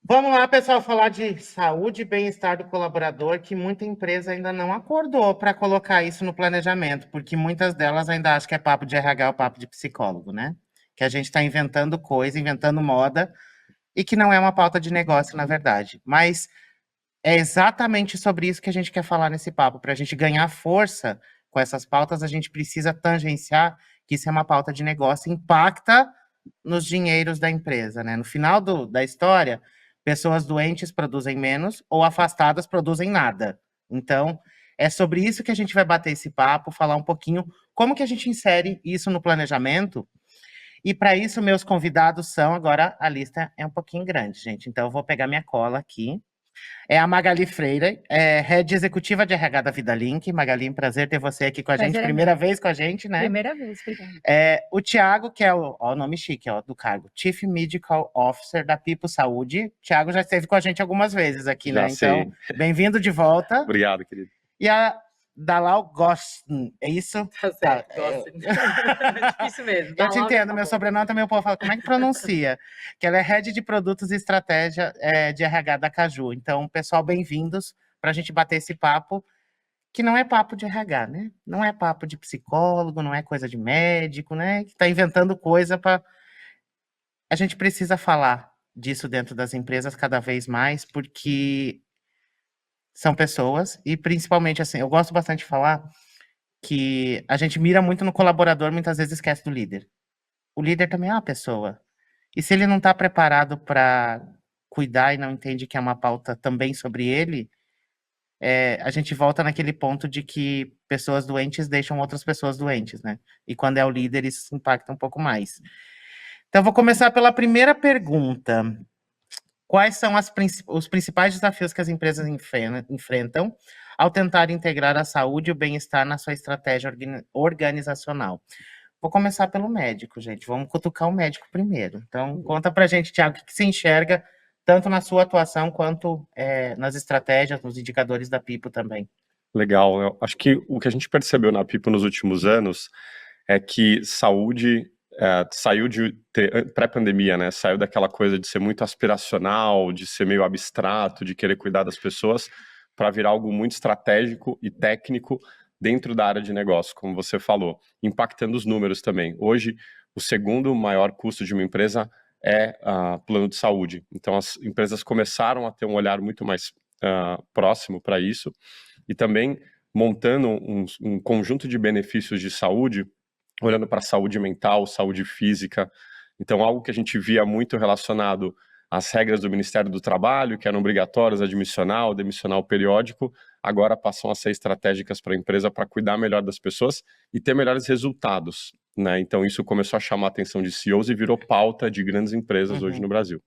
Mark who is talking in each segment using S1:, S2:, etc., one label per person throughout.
S1: Vamos lá, pessoal, falar de saúde e bem-estar do colaborador, que muita empresa ainda não acordou para colocar isso no planejamento, porque muitas delas ainda acham que é papo de RH ou papo de psicólogo, né? Que a gente está inventando coisa, inventando moda, e que não é uma pauta de negócio, na verdade. Mas é exatamente sobre isso que a gente quer falar nesse papo. Para a gente ganhar força com essas pautas, a gente precisa tangenciar que isso é uma pauta de negócio, impacta nos dinheiros da empresa, né? No final da história, pessoas doentes produzem menos ou afastadas produzem nada. Então, é sobre isso que a gente vai bater esse papo, falar um pouquinho como que a gente insere isso no planejamento. E para isso, meus convidados são, agora a lista é um pouquinho grande, gente. Então, eu vou pegar minha cola aqui. É a Magali Freire, Head Executiva de RH da Vida Link. Magali, prazer ter você aqui com a gente.
S2: Prazer é
S1: Primeira
S2: meu.
S1: vez com a gente, né?
S2: Primeira vez, obrigada.
S1: O Tiago, que é o nome chique do cargo, Chief Medical Officer da Pipo Saúde. Tiago já esteve com a gente algumas vezes aqui,
S3: Já
S1: né? Então,
S3: sei.
S1: bem-vindo de volta.
S3: Obrigado, querido.
S1: E a Dalal Gostin, é isso?
S2: Tá certo, Gostin. É difícil mesmo.
S1: Eu te
S2: Dalal já
S1: entendo,
S2: tá
S1: meu
S2: bom.
S1: sobrenome também o povo fala, como é que pronuncia? Que ela é Head de Produtos e Estratégia de RH da Caju. Então, pessoal, bem-vindos para a gente bater esse papo, que não é papo de RH, né? Não é papo de psicólogo, não é coisa de médico, né? Que está inventando coisa para... A gente precisa falar disso dentro das empresas cada vez mais, porque são pessoas, e principalmente, assim, eu gosto bastante de falar que a gente mira muito no colaborador, muitas vezes esquece do líder. O líder também é uma pessoa. E se ele não está preparado para cuidar e não entende que é uma pauta também sobre ele, a gente volta naquele ponto de que pessoas doentes deixam outras pessoas doentes, né? E quando é o líder, isso impacta um pouco mais. Então, eu vou começar pela primeira pergunta. Quais são os principais desafios que as empresas enfrentam ao tentar integrar a saúde e o bem-estar na sua estratégia organizacional? Vou começar pelo médico, gente. Vamos cutucar o médico primeiro. Então, conta pra gente, Thiago, o que você enxerga tanto na sua atuação quanto nas estratégias, nos indicadores da Pipo também.
S3: Legal. Eu acho que o que a gente percebeu na Pipo nos últimos anos é que saúde saiu de pré-pandemia, né? Saiu daquela coisa de ser muito aspiracional, de ser meio abstrato, de querer cuidar das pessoas, para virar algo muito estratégico e técnico dentro da área de negócio, como você falou, impactando os números também. Hoje, o segundo maior custo de uma empresa é plano de saúde. Então, as empresas começaram a ter um olhar muito mais próximo para isso e também montando um conjunto de benefícios de saúde, olhando para saúde mental, saúde física. Então, algo que a gente via muito relacionado às regras do Ministério do Trabalho, que eram obrigatórias, admissional, demissional periódico, agora passam a ser estratégicas para a empresa para cuidar melhor das pessoas e ter melhores resultados, né? Então, isso começou a chamar a atenção de CEOs e virou pauta de grandes empresas hoje no Brasil.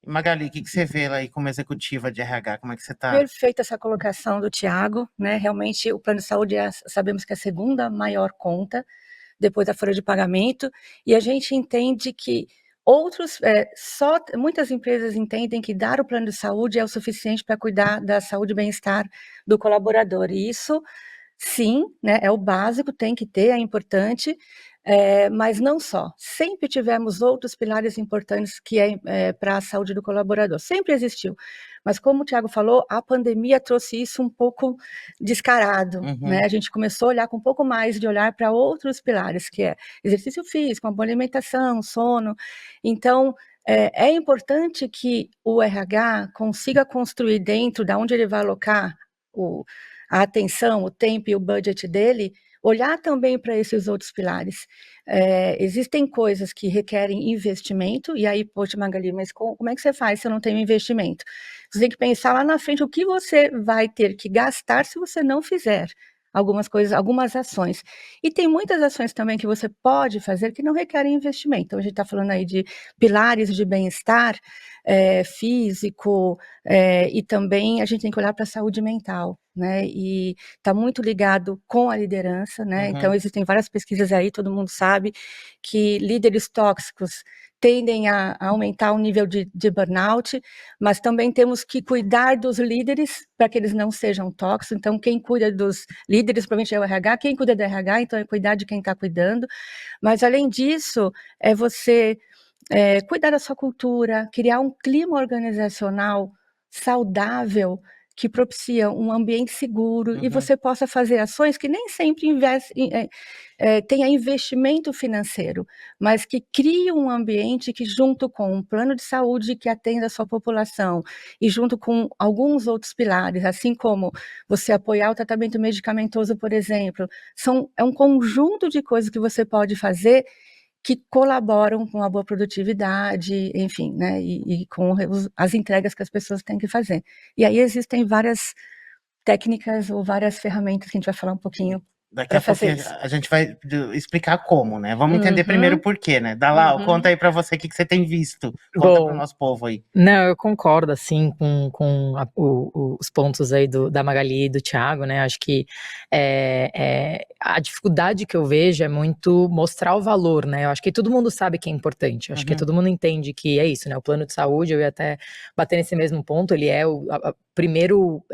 S1: Magali, o que você vê lá aí como executiva de RH? Como é que você está?
S2: Perfeita essa colocação do Tiago, né? Realmente, o plano de saúde sabemos que é a segunda maior conta, depois da folha de pagamento, e a gente entende que muitas empresas entendem que dar o plano de saúde é o suficiente para cuidar da saúde e bem-estar do colaborador, e isso, sim, né, é o básico, tem que ter, é importante, mas não só. Sempre tivemos outros pilares importantes que para a saúde do colaborador, sempre existiu. Mas como o Tiago falou, a pandemia trouxe isso um pouco descarado, né? A gente começou a olhar com um pouco mais de olhar para outros pilares, que é exercício físico, uma boa alimentação, sono. Então, é importante que o RH consiga construir dentro de onde ele vai alocar a atenção, o tempo e o budget dele, olhar também para esses outros pilares. Existem coisas que requerem investimento, e aí, poxa, Magali, mas como é que você faz se eu não tenho investimento? Você tem que pensar lá na frente o que você vai ter que gastar se você não fizer algumas coisas, algumas ações. E tem muitas ações também que você pode fazer que não requerem investimento. Então, a gente está falando aí de pilares de bem-estar físico, e também a gente tem que olhar para a saúde mental, né? E está muito ligado com a liderança, né? Então, existem várias pesquisas aí, todo mundo sabe que líderes tóxicos tendem a aumentar o nível de burnout, mas também temos que cuidar dos líderes para que eles não sejam tóxicos. Então, quem cuida dos líderes, provavelmente é o RH, quem cuida do RH, então é cuidar de quem está cuidando. Mas, além disso, é você cuidar da sua cultura, criar um clima organizacional saudável que propicia um ambiente seguro e
S1: Uhum.
S2: você possa fazer ações que nem sempre tenha investimento financeiro, mas que crie um ambiente que, junto com um plano de saúde que atenda a sua população e junto com alguns outros pilares, assim como você apoiar o tratamento medicamentoso, por exemplo, é um conjunto de coisas que você pode fazer que colaboram com a boa produtividade, enfim, né, e com as entregas que as pessoas têm que fazer. E aí existem várias técnicas ou várias ferramentas que a gente vai falar um pouquinho
S1: Daqui
S2: para
S1: a
S2: fazer
S1: pouquinho
S2: isso.
S1: a gente vai explicar como, né? Vamos entender primeiro o porquê, né? Dalal, conta aí pra você o que você tem visto. Conta pro
S4: Bom,
S1: nosso povo aí.
S4: não, eu concordo, assim, com os pontos aí da Magali e do Thiago, né, acho que a dificuldade que eu vejo é muito mostrar o valor, né, eu acho que todo mundo sabe que é importante, acho que todo mundo entende que é isso, né, o plano de saúde, eu ia até bater nesse mesmo ponto, ele é o primeiro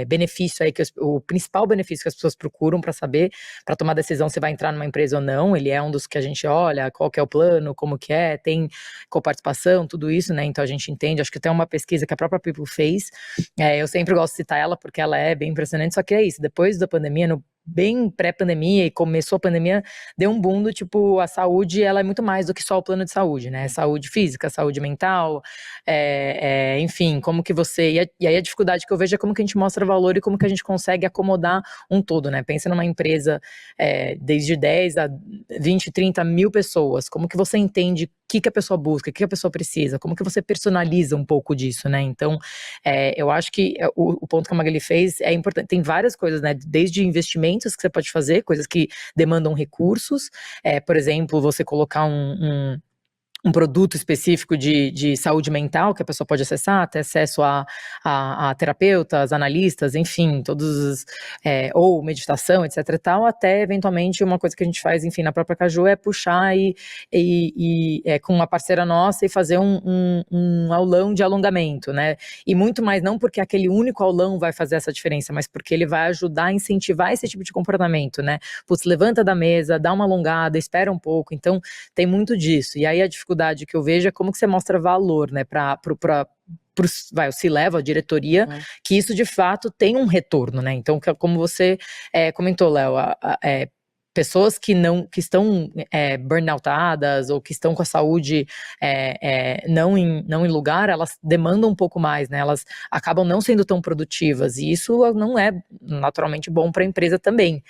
S4: benefício aí, o principal benefício que as pessoas procuram para saber, para tomar decisão se vai entrar numa empresa ou não, ele é um dos que a gente olha, qual que é o plano, como que é, tem coparticipação, tudo isso, né, então a gente entende, acho que tem uma pesquisa que a própria People fez, eu sempre gosto de citar ela porque ela é bem impressionante, só que é isso, depois da pandemia, bem pré-pandemia e começou a pandemia, deu um boom do tipo, a saúde, ela é muito mais do que só o plano de saúde, né, saúde física, saúde mental, enfim, como que você, e aí a dificuldade que eu vejo é como que a gente mostra valor e como que a gente consegue acomodar um todo, né, pensa numa empresa desde 10 a 20, 30 mil pessoas, como que você entende o que a pessoa busca, o que a pessoa precisa, como que você personaliza um pouco disso, né, então eu acho que o ponto que a Magali fez é importante, tem várias coisas, né, desde investimentos que você pode fazer, coisas que demandam recursos, por exemplo, você colocar um produto específico de saúde mental que a pessoa pode acessar, ter acesso a terapeutas, analistas, enfim, todos ou meditação, etc e tal, até eventualmente uma coisa que a gente faz, enfim, na própria Caju é puxar com uma parceira nossa e fazer um aulão de alongamento, né, e muito mais não porque aquele único aulão vai fazer essa diferença, mas porque ele vai ajudar a incentivar esse tipo de comportamento, né, putz, levanta da mesa, dá uma alongada, espera um pouco, então tem muito disso, e aí a dificuldade que eu vejo é como que você mostra valor, né, o C-level, a diretoria, que isso de fato tem um retorno, né, então como você comentou, Léo, pessoas que estão burnoutadas ou que estão com a saúde não em lugar, elas demandam um pouco mais, né? Elas acabam não sendo tão produtivas e isso não é naturalmente bom para a empresa também.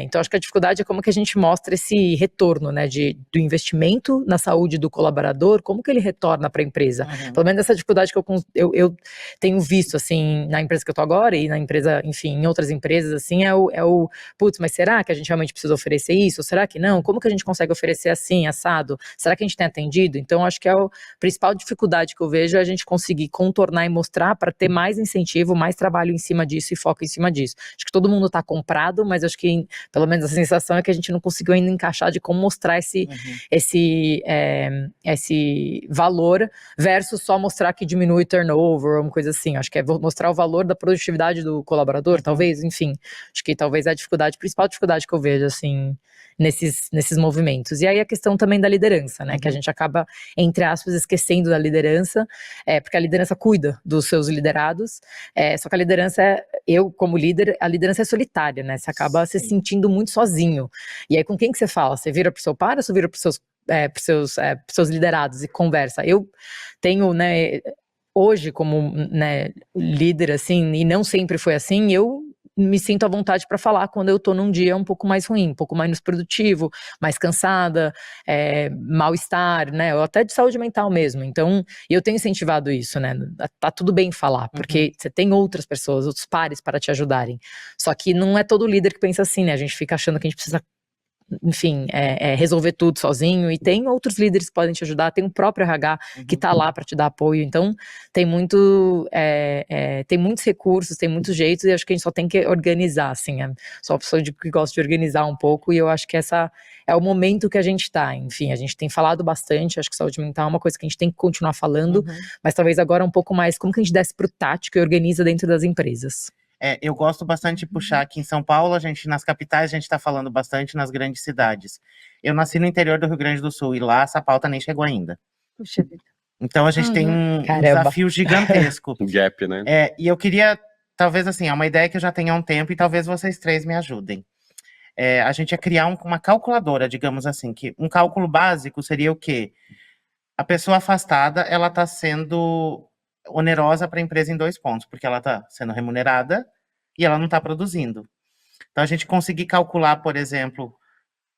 S4: Então acho que a dificuldade é como que a gente mostra esse retorno, né, do investimento na saúde do colaborador, como que ele retorna para a empresa. Pelo menos essa dificuldade que eu tenho visto assim na empresa que eu estou agora e na empresa, enfim, em outras empresas assim, putz, mas será que a gente realmente precisa oferecer isso? Será que não? Como que a gente consegue oferecer assim, assado? Será que a gente tem atendido? Então, acho que a principal dificuldade que eu vejo é a gente conseguir contornar e mostrar para ter mais incentivo, mais trabalho em cima disso e foco em cima disso. Acho que todo mundo está comprado, mas acho que, pelo menos a sensação é que a gente não conseguiu ainda encaixar de como mostrar esse valor versus só mostrar que diminui turnover, uma coisa assim. Acho que é mostrar o valor da produtividade do colaborador, talvez, enfim. Acho que talvez é a principal dificuldade que eu vejo, assim, nesses movimentos. E aí a questão também da liderança, né, que a gente acaba, entre aspas, esquecendo da liderança, porque a liderança cuida dos seus liderados, só que a liderança, eu como líder, a liderança é solitária, né, você acaba se sentindo muito sozinho. E aí com quem que você fala? Você vira pro seu par ou você vira pros seus liderados e conversa? Eu tenho, né, hoje como, né, líder, assim, e não sempre foi assim, eu me sinto à vontade para falar quando eu tô num dia um pouco mais ruim, um pouco menos produtivo, mais cansada, mal-estar, né, ou até de saúde mental mesmo. Então, eu tenho incentivado isso, né, tá tudo bem falar, porque você tem outras pessoas, outros pares para te ajudarem. Só que não é todo líder que pensa assim, né, a gente fica achando que a gente precisa, enfim, resolver tudo sozinho, e tem outros líderes que podem te ajudar, tem o próprio RH que tá lá para te dar apoio, então tem tem muitos recursos, tem muitos jeitos, e acho que a gente só tem que organizar, assim, sou uma pessoa que gosta de organizar um pouco, e eu acho que essa é o momento que a gente tá, enfim, a gente tem falado bastante, acho que saúde mental é uma coisa que a gente tem que continuar falando, mas talvez agora um pouco mais, como que a gente desce pro tático e organiza dentro das empresas.
S1: Eu gosto bastante de puxar aqui em São Paulo, nas capitais a gente está falando bastante, nas grandes cidades. Eu nasci no interior do Rio Grande do Sul e lá essa pauta nem chegou ainda.
S2: Puxa vida.
S1: Então a gente tem um
S4: Caramba.
S1: desafio gigantesco.
S3: Um gap, né?
S1: E eu queria, talvez assim, é uma ideia que eu já tenho há um tempo e talvez vocês três me ajudem. A gente ia criar uma calculadora, digamos assim, que um cálculo básico seria o quê? A pessoa afastada, ela está sendo onerosa para a empresa em 2 pontos, porque ela está sendo remunerada e ela não está produzindo. Então, a gente conseguir calcular, por exemplo,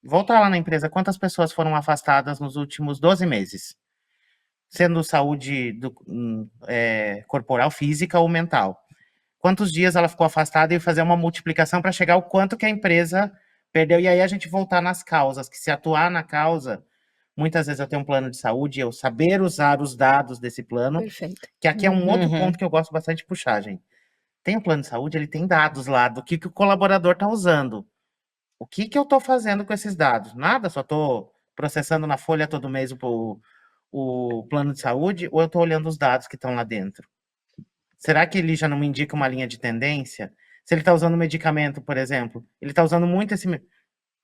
S1: voltar lá na empresa, quantas pessoas foram afastadas nos últimos 12 meses, sendo saúde corporal, física ou mental. Quantos dias ela ficou afastada e fazer uma multiplicação para chegar ao quanto que a empresa perdeu. E aí a gente voltar nas causas, que se atuar na causa, muitas vezes eu tenho um plano de saúde, eu saber usar os dados desse plano,
S2: Perfeito.
S1: que aqui é um outro ponto que eu gosto bastante de puxar, gente. Tem um plano de saúde, ele tem dados lá do que o colaborador está usando. O que eu estou fazendo com esses dados? Nada, só estou processando na folha todo mês o plano de saúde, ou eu estou olhando os dados que estão lá dentro? Será que ele já não me indica uma linha de tendência? Se ele está usando medicamento, por exemplo, ele está usando muito esse...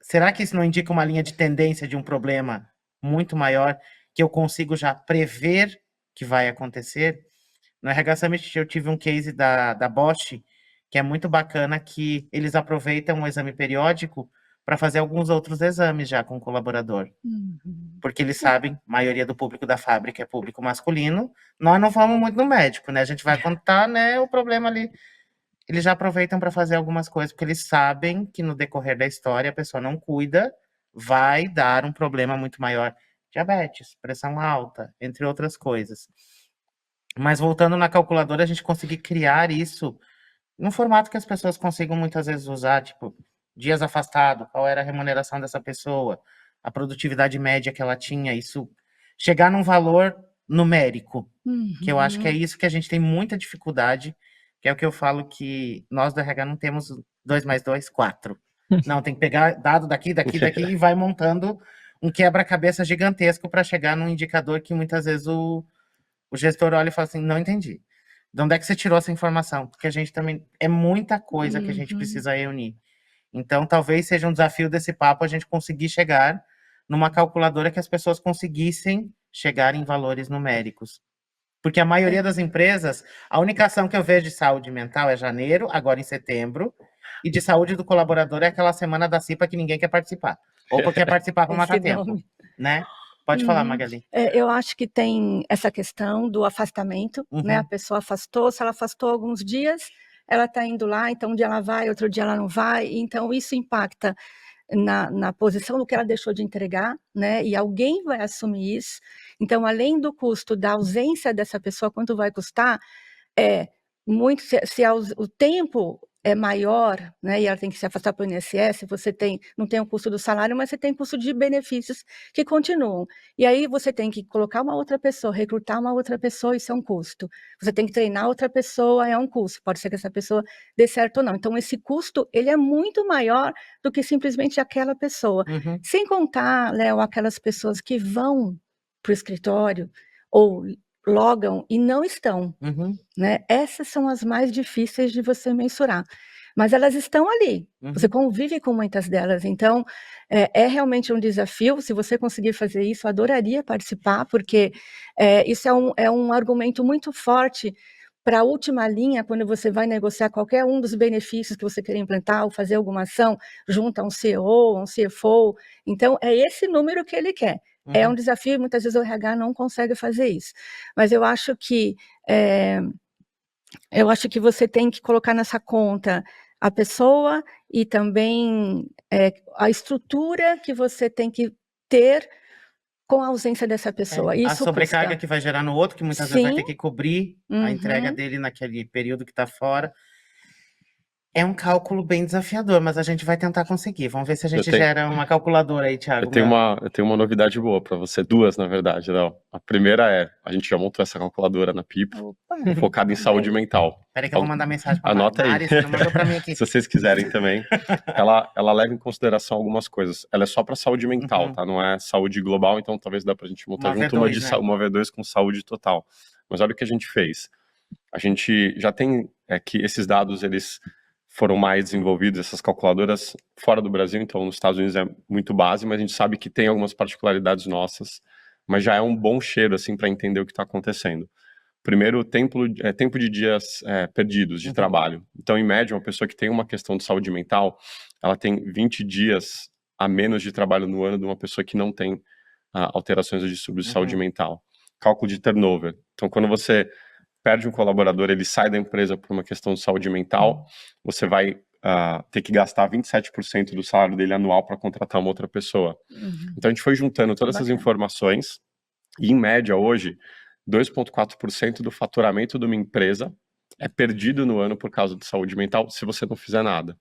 S1: Será que isso não indica uma linha de tendência de um problema muito maior que eu consigo já prever que vai acontecer? No RH Summit eu tive um case da Bosch, que é muito bacana, que eles aproveitam o exame periódico para fazer alguns outros exames já com o colaborador. Porque eles sabem, a maioria do público da fábrica é público masculino, nós não vamos muito no médico, né? A gente vai contar, né, o problema ali. Eles já aproveitam para fazer algumas coisas, porque eles sabem que no decorrer da história a pessoa não cuida, vai dar um problema muito maior. Diabetes, pressão alta, entre outras coisas. Mas voltando na calculadora, a gente conseguir criar isso num formato que as pessoas consigam muitas vezes usar, tipo, dias afastado, qual era a remuneração dessa pessoa, a produtividade média que ela tinha, isso chegar num valor numérico, que eu acho que é isso que a gente tem muita dificuldade, que é o que eu falo que nós do RH não temos 2 mais 2, 4. Não, tem que pegar dado daqui e vai montando um quebra-cabeça gigantesco para chegar num indicador que muitas vezes o gestor olha e fala assim, não entendi. De onde é que você tirou essa informação? Porque a gente também... É muita coisa que a gente precisa reunir. Então, talvez seja um desafio desse papo a gente conseguir chegar numa calculadora que as pessoas conseguissem chegar em valores numéricos. Porque a maioria das empresas, a única ação que eu vejo de saúde mental é janeiro, agora em setembro, e de saúde do colaborador é aquela semana da CIPA que ninguém quer participar. Ou porque quer participar para matar tempo, né? Pode falar, Magali.
S2: Eu acho que tem essa questão do afastamento, né? A pessoa afastou, se ela afastou alguns dias, ela está indo lá, então um dia ela vai, outro dia ela não vai, então isso impacta na posição do que ela deixou de entregar, né? E alguém vai assumir isso. Então, além do custo da ausência dessa pessoa, quanto vai custar, muito, se o tempo é maior, né, e ela tem que se afastar para o INSS, você não tem o custo do salário, mas você tem custo de benefícios que continuam. E aí você tem que colocar uma outra pessoa, recrutar uma outra pessoa, isso é um custo. Você tem que treinar outra pessoa, é um custo. Pode ser que essa pessoa dê certo ou não. Então, esse custo, ele é muito maior do que simplesmente aquela pessoa. Sem contar, Léo, aquelas pessoas que vão para o escritório ou logam e não estão, né? Essas são as mais difíceis de você mensurar, mas elas estão ali, você convive com muitas delas, então é realmente um desafio. Se você conseguir fazer isso, eu adoraria participar, porque isso é um argumento muito forte para a última linha, quando você vai negociar qualquer um dos benefícios que você quer implantar ou fazer alguma ação junto a um CEO, um CFO, então é esse número que ele quer. É um desafio, muitas vezes o RH não consegue fazer isso. Mas eu acho que você tem que colocar nessa conta a pessoa e também a estrutura que você tem que ter com a ausência dessa pessoa. Isso
S1: a sobrecarga
S2: custa.
S1: que vai gerar no outro, que muitas vezes vai ter que cobrir a entrega dele naquele período que está fora. É um cálculo bem desafiador, mas a gente vai tentar conseguir. Vamos ver se a gente gera uma calculadora aí, Thiago.
S3: Eu tenho uma novidade boa para você, duas, na verdade, Léo. A primeira a gente já montou essa calculadora na Pipo, focada em saúde mental.
S1: Peraí que eu vou mandar mensagem para
S3: Anota aí.
S1: Você não mandou para mim aqui.
S3: Se vocês quiserem também. Ela leva em consideração algumas coisas. Ela é só para saúde mental, tá? Não é saúde global, então talvez dá pra gente montar junto uma V2 com saúde total. Mas olha o que a gente fez. A gente já tem que esses dados, eles foram mais desenvolvidos, essas calculadoras fora do Brasil, então nos Estados Unidos é muito base, mas a gente sabe que tem algumas particularidades nossas, mas já é um bom cheiro, assim, para entender o que está acontecendo. Primeiro, tempo de dias perdidos de trabalho. Então, em média, uma pessoa que tem uma questão de saúde mental, ela tem 20 dias a menos de trabalho no ano de uma pessoa que não tem alterações do distúrbio de saúde mental. Cálculo de turnover. Então, quando você perde um colaborador, ele sai da empresa por uma questão de saúde mental, você vai ter que gastar 27% do salário dele anual para contratar uma outra pessoa. Então, a gente foi juntando todas essas informações e, em média, hoje, 2,4% do faturamento de uma empresa é perdido no ano por causa de saúde mental se você não fizer nada.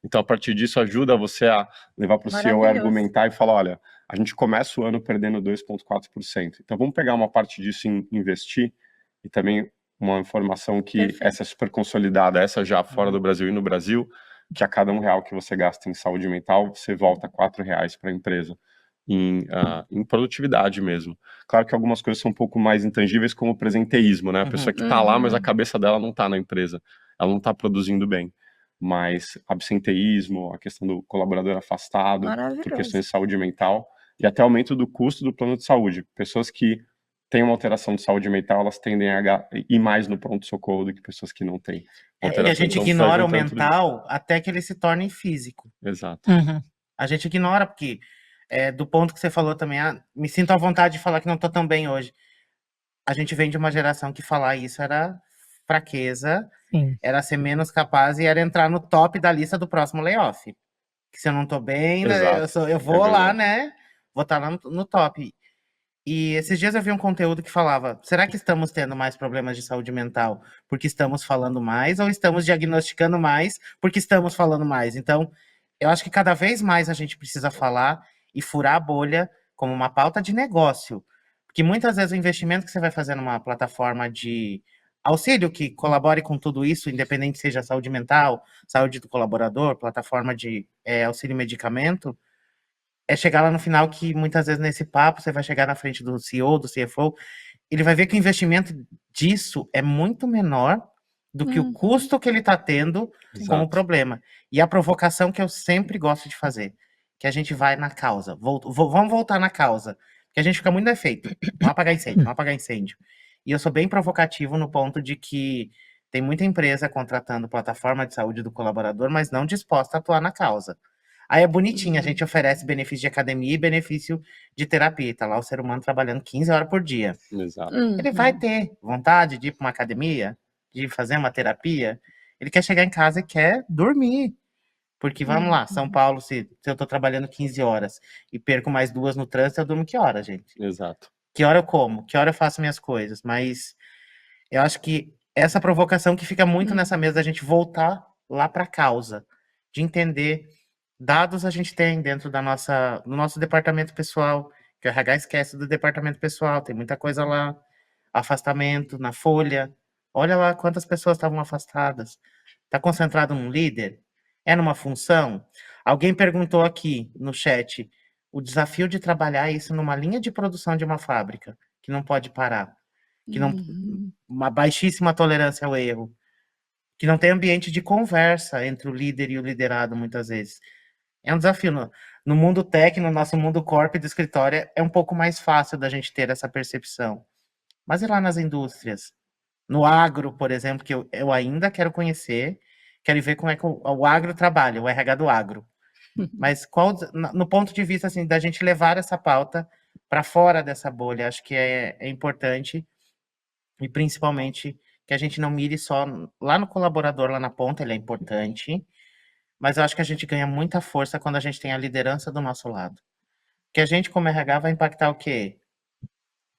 S3: Então, a partir disso, ajuda você a levar para o CEO argumentar e falar, olha, a gente começa o ano perdendo 2,4%. Então, vamos pegar uma parte disso e investir. E também uma informação que essa é super consolidada, essa já fora do Brasil e no Brasil, que a cada R$1 que você gasta em saúde mental, você volta R$4 para a empresa. Em produtividade mesmo. Claro que algumas coisas são um pouco mais intangíveis, como o presenteísmo, né? A pessoa que está lá, mas a cabeça dela não está na empresa, ela não está produzindo bem. Mas absenteísmo, a questão do colaborador afastado, por questões de saúde mental, e até aumento do custo do plano de saúde. Pessoas que têm uma alteração de saúde mental, elas tendem a ir mais no pronto-socorro do que pessoas que não têm.
S1: E a gente ignora o mental até que ele se torne físico.
S3: Exato.
S1: A gente ignora porque... do ponto que você falou também, me sinto à vontade de falar que não tô tão bem hoje. A gente vem de uma geração que falar isso era fraqueza, era ser menos capaz e era entrar no top da lista do próximo layoff. Que se eu não tô bem, né, eu vou lá, né? Vou estar lá no top. E esses dias eu vi um conteúdo que falava, será que estamos tendo mais problemas de saúde mental porque estamos falando mais ou estamos diagnosticando mais porque estamos falando mais? Então, eu acho que cada vez mais a gente precisa falar e furar a bolha como uma pauta de negócio. Porque muitas vezes o investimento que você vai fazer numa plataforma de auxílio que colabore com tudo isso, independente seja saúde mental, saúde do colaborador, plataforma de auxílio e medicamento, é chegar lá no final que muitas vezes nesse papo você vai chegar na frente do CEO, do CFO, ele vai ver que o investimento disso é muito menor do que o custo que ele está tendo como problema. E a provocação que eu sempre gosto de fazer, que a gente vai na causa. Vamos voltar na causa. Porque a gente fica muito defeito. Vamos apagar incêndio, vamos apagar incêndio. E eu sou bem provocativo no ponto de que tem muita empresa contratando plataforma de saúde do colaborador, mas não disposta a atuar na causa. Aí é bonitinho, a gente oferece benefício de academia e benefício de terapia. Tá lá o ser humano trabalhando 15 horas por dia.
S3: Exato.
S1: Ele vai ter vontade de ir para uma academia, de fazer uma terapia. Ele quer chegar em casa e quer dormir. Porque, vamos lá, São Paulo, se eu tô trabalhando 15 horas e perco mais 2 no trânsito, eu durmo que hora, gente?
S3: Exato.
S1: Que hora eu como? Que hora eu faço minhas coisas? Mas eu acho que essa provocação que fica muito nessa mesa da gente voltar lá para a causa, de entender dados a gente tem dentro do nosso departamento pessoal, que o RH esquece do departamento pessoal, tem muita coisa lá, afastamento na folha, olha lá quantas pessoas estavam afastadas, está concentrado num líder, é numa função? Alguém perguntou aqui no chat, o desafio de trabalhar isso numa linha de produção de uma fábrica, que não pode parar, que não, uma baixíssima tolerância ao erro, que não tem ambiente de conversa entre o líder e o liderado, muitas vezes. É um desafio. No mundo tech, no nosso mundo corp do escritório, é um pouco mais fácil da gente ter essa percepção. Mas e lá nas indústrias? No agro, por exemplo, que eu ainda quero conhecer, quero ver como é que o agro trabalha, o RH do agro. Mas no ponto de vista assim, da gente levar essa pauta para fora dessa bolha, acho que é importante, e principalmente que a gente não mire só lá no colaborador, lá na ponta, ele é importante, mas eu acho que a gente ganha muita força quando a gente tem a liderança do nosso lado. Que a gente, como RH, vai impactar o quê?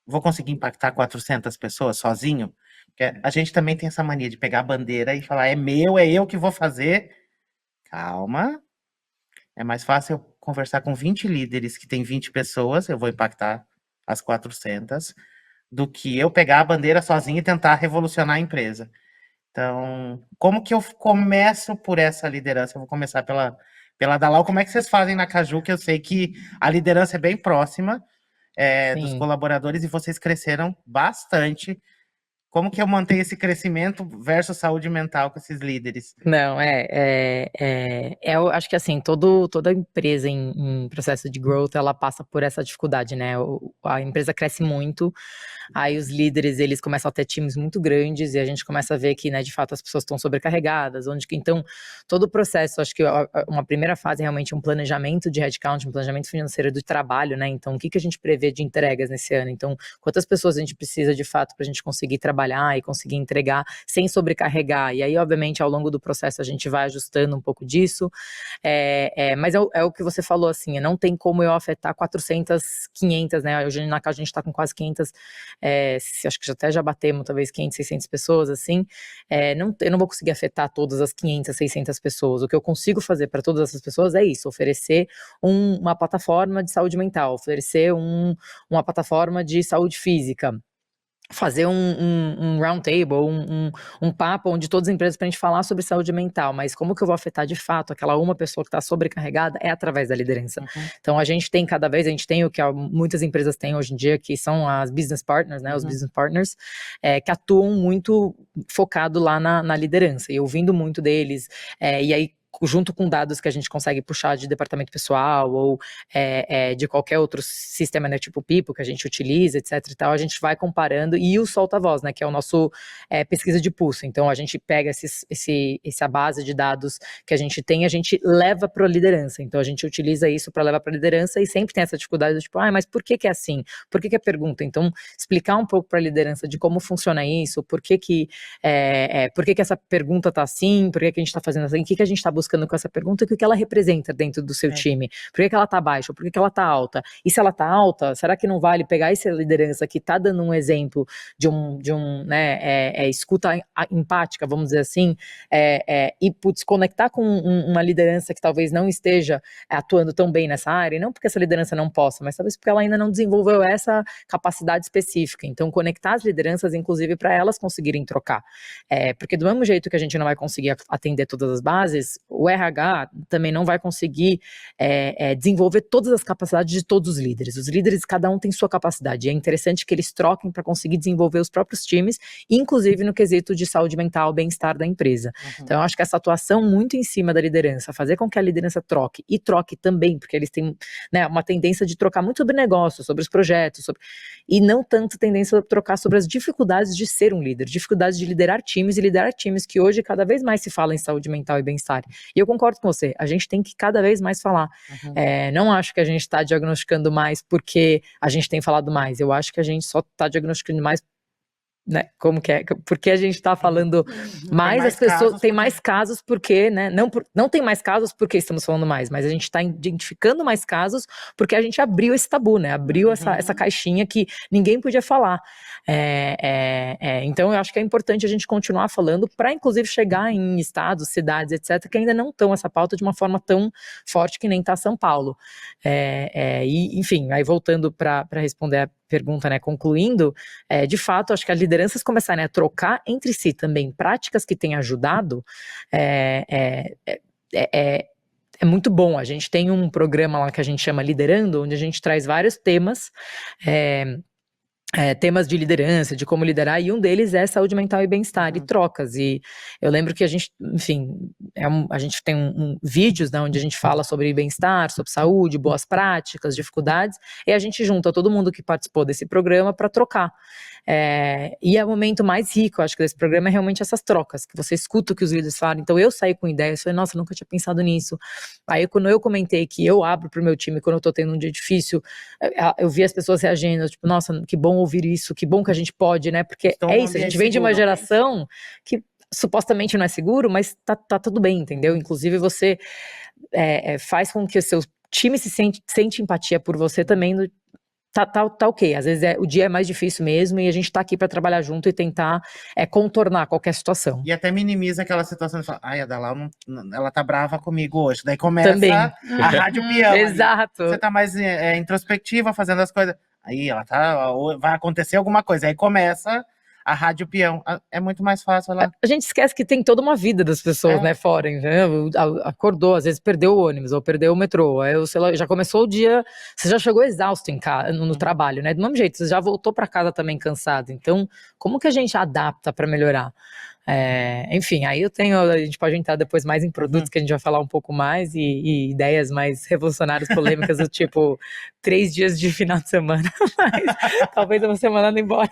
S1: Vou conseguir impactar 400 pessoas sozinho? Porque a gente também tem essa mania de pegar a bandeira e falar, é meu, é eu que vou fazer. Calma. É mais fácil eu conversar com 20 líderes que tem 20 pessoas, eu vou impactar as 400, do que eu pegar a bandeira sozinho e tentar revolucionar a empresa. Então, como que eu começo por essa liderança? Eu vou começar pela Dalau. Como é que vocês fazem na Caju? Que eu sei que a liderança é bem próxima dos colaboradores e vocês cresceram bastante Como que eu mantenho esse crescimento versus saúde mental com esses líderes?
S4: Não, eu acho que assim, toda empresa em processo de growth, ela passa por essa dificuldade, né? A empresa cresce muito, aí os líderes, eles começam a ter times muito grandes e a gente começa a ver que, né, de fato, as pessoas estão sobrecarregadas, então, todo o processo, acho que uma primeira fase é realmente um planejamento de headcount, um planejamento financeiro do trabalho, né? Então, o que a gente prevê de entregas nesse ano? Então, quantas pessoas a gente precisa, de fato, para a gente conseguir trabalhar e conseguir entregar sem sobrecarregar? E aí, obviamente, ao longo do processo, a gente vai ajustando um pouco disso, mas é o que você falou, assim, não tem como eu afetar 400, 500, né? Hoje na casa a gente está com quase 500, acho que até já batemos, talvez 500, 600 pessoas, assim, eu não vou conseguir afetar todas as 500, 600 pessoas. O que eu consigo fazer para todas essas pessoas é isso, oferecer uma plataforma de saúde mental, oferecer uma plataforma de saúde física, fazer um round table, um papo onde todas as empresas para a gente falar sobre saúde mental, mas como que eu vou afetar de fato aquela uma pessoa que está sobrecarregada é através da liderança. Então a gente tem o que muitas empresas têm hoje em dia, que são as business partners, né, os business partners, que atuam muito focado lá na liderança, e ouvindo muito deles, e aí junto com dados que a gente consegue puxar de departamento pessoal ou de qualquer outro sistema, né, tipo People, que a gente utiliza, etc e tal, a gente vai comparando, e o solta-voz, né, que é o nosso pesquisa de pulso. Então a gente pega essa base de dados que a gente tem, a gente leva para a liderança. Então a gente utiliza isso para levar para a liderança, e sempre tem essa dificuldade do tipo, mas por que é assim? Por que é pergunta? Então explicar um pouco para a liderança de como funciona isso, por que essa pergunta está assim, por que a gente está fazendo assim, o que a gente está buscando com essa pergunta, o que ela representa dentro do seu time, por que ela está baixa, por que ela está alta, e se ela está alta, será que não vale pegar essa liderança que está dando um exemplo de escuta empática, vamos dizer assim, e conectar com uma liderança que talvez não esteja atuando tão bem nessa área, e não porque essa liderança não possa, mas talvez porque ela ainda não desenvolveu essa capacidade específica. Então conectar as lideranças, inclusive, para elas conseguirem trocar, porque do mesmo jeito que a gente não vai conseguir atender todas as bases, o RH também não vai conseguir desenvolver todas as capacidades de todos os líderes. Os líderes, cada um tem sua capacidade, e é interessante que eles troquem para conseguir desenvolver os próprios times, inclusive no quesito de saúde mental, bem-estar da empresa. Então eu acho que essa atuação muito em cima da liderança, fazer com que a liderança troque, e troque também, porque eles têm, né, uma tendência de trocar muito sobre negócios, sobre os projetos, e não tanto tendência a trocar sobre as dificuldades de ser um líder, dificuldades de liderar times, e liderar times que hoje cada vez mais se fala em saúde mental e bem-estar. E eu concordo com você, a gente tem que cada vez mais falar. Não acho que a gente está diagnosticando mais porque a gente tem falado mais, eu acho que a gente só está diagnosticando mais, né, como que é, porque a gente está falando mais, as pessoas têm mais casos porque, né, não tem mais casos porque estamos falando mais, mas a gente está identificando mais casos porque a gente abriu esse tabu, né, abriu essa caixinha que ninguém podia falar. Então eu acho que é importante a gente continuar falando para inclusive chegar em estados, cidades, etc, que ainda não estão essa pauta de uma forma tão forte que nem está São Paulo. E enfim, aí voltando para responder a pergunta, né, concluindo, de fato, acho que as lideranças começarem a trocar entre si também práticas que têm ajudado, é muito bom. A gente tem um programa lá que a gente chama Liderando, onde a gente traz vários temas, temas de liderança, de como liderar, e um deles é saúde mental e bem-estar, e trocas. E eu lembro que a gente, enfim, a gente tem vídeos, né, onde a gente fala sobre bem-estar, sobre saúde, boas práticas, dificuldades, e a gente junta todo mundo que participou desse programa para trocar. E é o momento mais rico, acho que desse programa, é realmente essas trocas, que você escuta o que os líderes falam. Então eu saí com ideias, falei, nossa, nunca tinha pensado nisso. Aí quando eu comentei que eu abro pro meu time quando eu tô tendo um dia difícil, eu vi as pessoas reagindo, tipo, nossa, que bom ouvir isso, que bom que a gente pode, né, porque é isso, a gente vem de uma geração que supostamente não é seguro, mas tá tudo bem, entendeu? Inclusive você faz com que o seu time se sente empatia por você também, tá ok, às vezes o dia é mais difícil mesmo, e a gente tá aqui para trabalhar junto e tentar contornar qualquer situação.
S1: E até minimiza aquela situação de falar, a Dalau, ela tá brava comigo hoje. Daí começa
S4: também
S1: a rádio peão.
S4: Exato.
S1: Você tá mais introspectiva, fazendo as coisas. Aí ela vai acontecer alguma coisa. Aí começa a rádio peão. É muito mais fácil ela.
S4: A gente esquece que tem toda uma vida das pessoas, né, fora, entendeu? Acordou, às vezes perdeu o ônibus, ou perdeu o metrô, aí já começou o dia, você já chegou exausto em casa, no trabalho, né? Do mesmo jeito, você já voltou para casa também cansado. Então, como que a gente adapta para melhorar? Enfim, aí a gente pode entrar depois mais em produtos que a gente vai falar um pouco mais e ideias mais revolucionárias, polêmicas, do tipo 3 dias de final de semana, mas talvez eu vou ser mandado embora.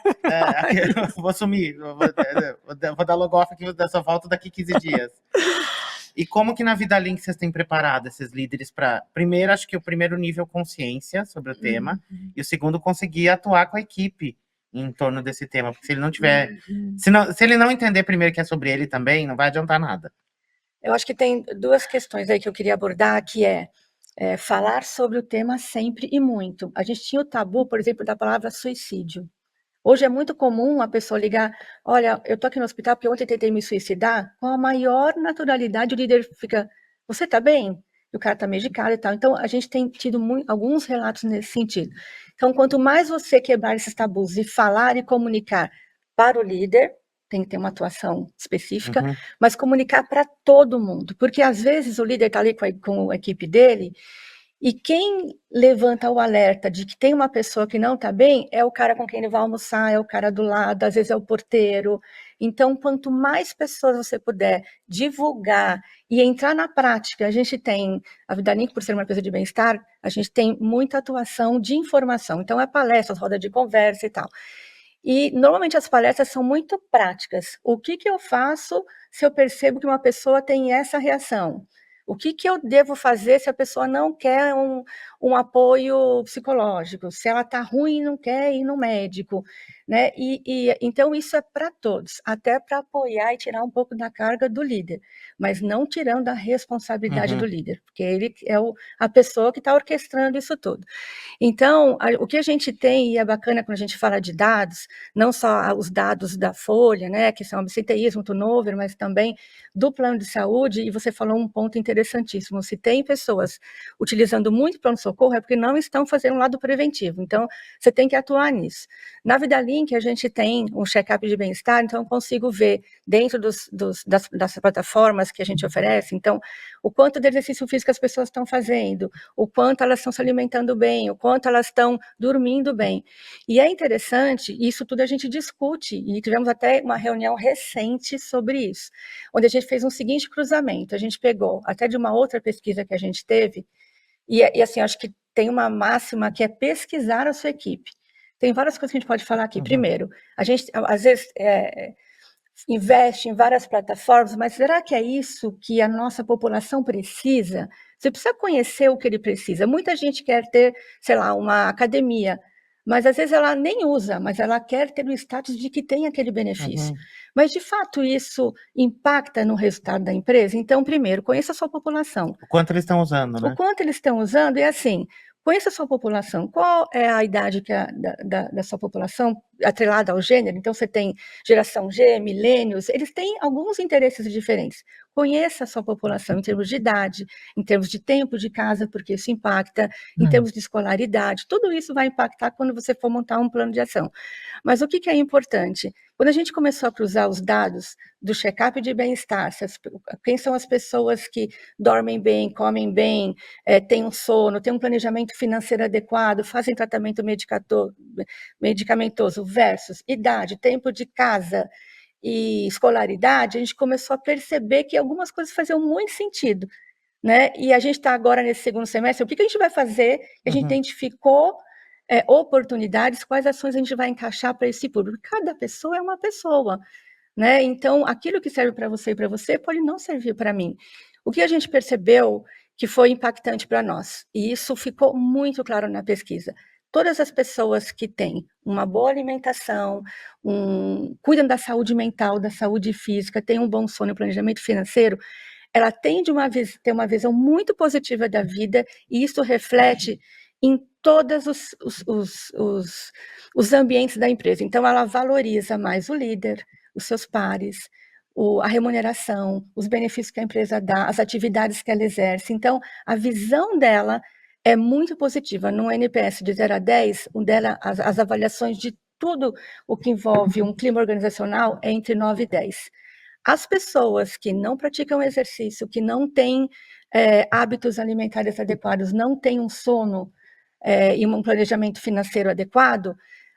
S1: Eu vou sumir, vou dar logo off aqui, dessa volta daqui 15 dias. E como que na Vida Link vocês têm preparado esses líderes para... Primeiro, acho que o primeiro nível, consciência sobre o tema, e o segundo, conseguir atuar com a equipe em torno desse tema, porque se ele não tiver... Se ele não entender primeiro que é sobre ele também, não vai adiantar nada.
S2: Eu acho que tem 2 questões aí que eu queria abordar, que falar sobre o tema sempre e muito. A gente tinha o tabu, por exemplo, da palavra suicídio. Hoje é muito comum a pessoa ligar, olha, eu tô aqui no hospital porque ontem tentei me suicidar, com a maior naturalidade o líder fica, você tá bem? E o cara tá medicado e tal. Então, a gente tem tido alguns relatos nesse sentido. Então, quanto mais você quebrar esses tabus e falar e comunicar para o líder, tem que ter uma atuação específica, mas comunicar para todo mundo, porque às vezes o líder está ali com a equipe dele, e quem levanta o alerta de que tem uma pessoa que não está bem é o cara com quem ele vai almoçar, é o cara do lado, às vezes é o porteiro. Então, quanto mais pessoas você puder divulgar e entrar na prática, a gente tem, a Vida Link, por ser uma empresa de bem-estar, a gente tem muita atuação de informação. Então, palestras, roda de conversa e tal. E, normalmente, as palestras são muito práticas. O que eu faço se eu percebo que uma pessoa tem essa reação? O que eu devo fazer se a pessoa não quer um apoio psicológico? Se ela está ruim e não quer ir no médico, né? Então, isso é para todos, até para apoiar e tirar um pouco da carga do líder, mas não tirando a responsabilidade do líder, porque ele é a pessoa que está orquestrando isso tudo. Então, o que a gente tem, e é bacana quando a gente fala de dados, não só os dados da Folha, né, que são absenteísmo, turnover, mas também do plano de saúde, e você falou um ponto interessantíssimo, se tem pessoas utilizando muito pronto-socorro, é porque não estão fazendo um lado preventivo, então você tem que atuar nisso. Na Vida Link, a gente tem um check-up de bem-estar, então eu consigo ver dentro das plataformas que a gente oferece, então, o quanto de exercício físico as pessoas estão fazendo, o quanto elas estão se alimentando bem, o quanto elas estão dormindo bem. E é interessante, isso tudo a gente discute, e tivemos até uma reunião recente sobre isso, onde a gente fez um seguinte cruzamento, a gente pegou até de uma outra pesquisa que a gente teve, e assim, acho que tem uma máxima que é pesquisar a sua equipe. Tem várias coisas que a gente pode falar aqui. Primeiro, a gente, às vezes, investe em várias plataformas, mas será que é isso que a nossa população precisa? Você precisa conhecer o que ele precisa. Muita gente quer ter, sei lá, uma academia, mas às vezes ela nem usa, mas ela quer ter o status de que tem aquele benefício. Mas, de fato, isso impacta no resultado da empresa? Então, primeiro, conheça a sua população.
S1: O quanto eles estão usando, né?
S2: O quanto eles estão usando, e assim, conheça a sua população. Qual é a idade que da sua população, atrelada ao gênero? Então, você tem geração G, milênios, eles têm alguns interesses diferentes. Conheça a sua população em termos de idade, em termos de tempo de casa, porque isso impacta, em termos de escolaridade. Tudo isso vai impactar quando você for montar um plano de ação. Mas o que é importante? Quando a gente começou a cruzar os dados do check-up de bem-estar, quem são as pessoas que dormem bem, comem bem, têm um sono, têm um planejamento financeiro adequado, fazem tratamento medicamentoso versus idade, tempo de casa e escolaridade, a gente começou a perceber que algumas coisas faziam muito sentido, né? E a gente está agora nesse segundo semestre, o que a gente vai fazer? A gente identificou oportunidades, quais ações a gente vai encaixar para esse público. Cada pessoa é uma pessoa, né? Então, aquilo que serve para você e para você pode não servir para mim. O que a gente percebeu que foi impactante para nós, e isso ficou muito claro na pesquisa, todas as pessoas que têm uma boa alimentação, cuidam da saúde mental, da saúde física, têm um bom sono e planejamento financeiro, ela tende a ter uma visão muito positiva da vida, e isso reflete em todos os ambientes da empresa. Então, ela valoriza mais o líder, os seus pares, a remuneração, os benefícios que a empresa dá, as atividades que ela exerce. Então, a visão dela é muito positiva. No NPS de 0 a 10, as avaliações de tudo o que envolve um clima organizacional é entre 9 e 10. As pessoas que não praticam exercício, que não têm hábitos alimentares adequados, não têm um sono e um planejamento financeiro adequado,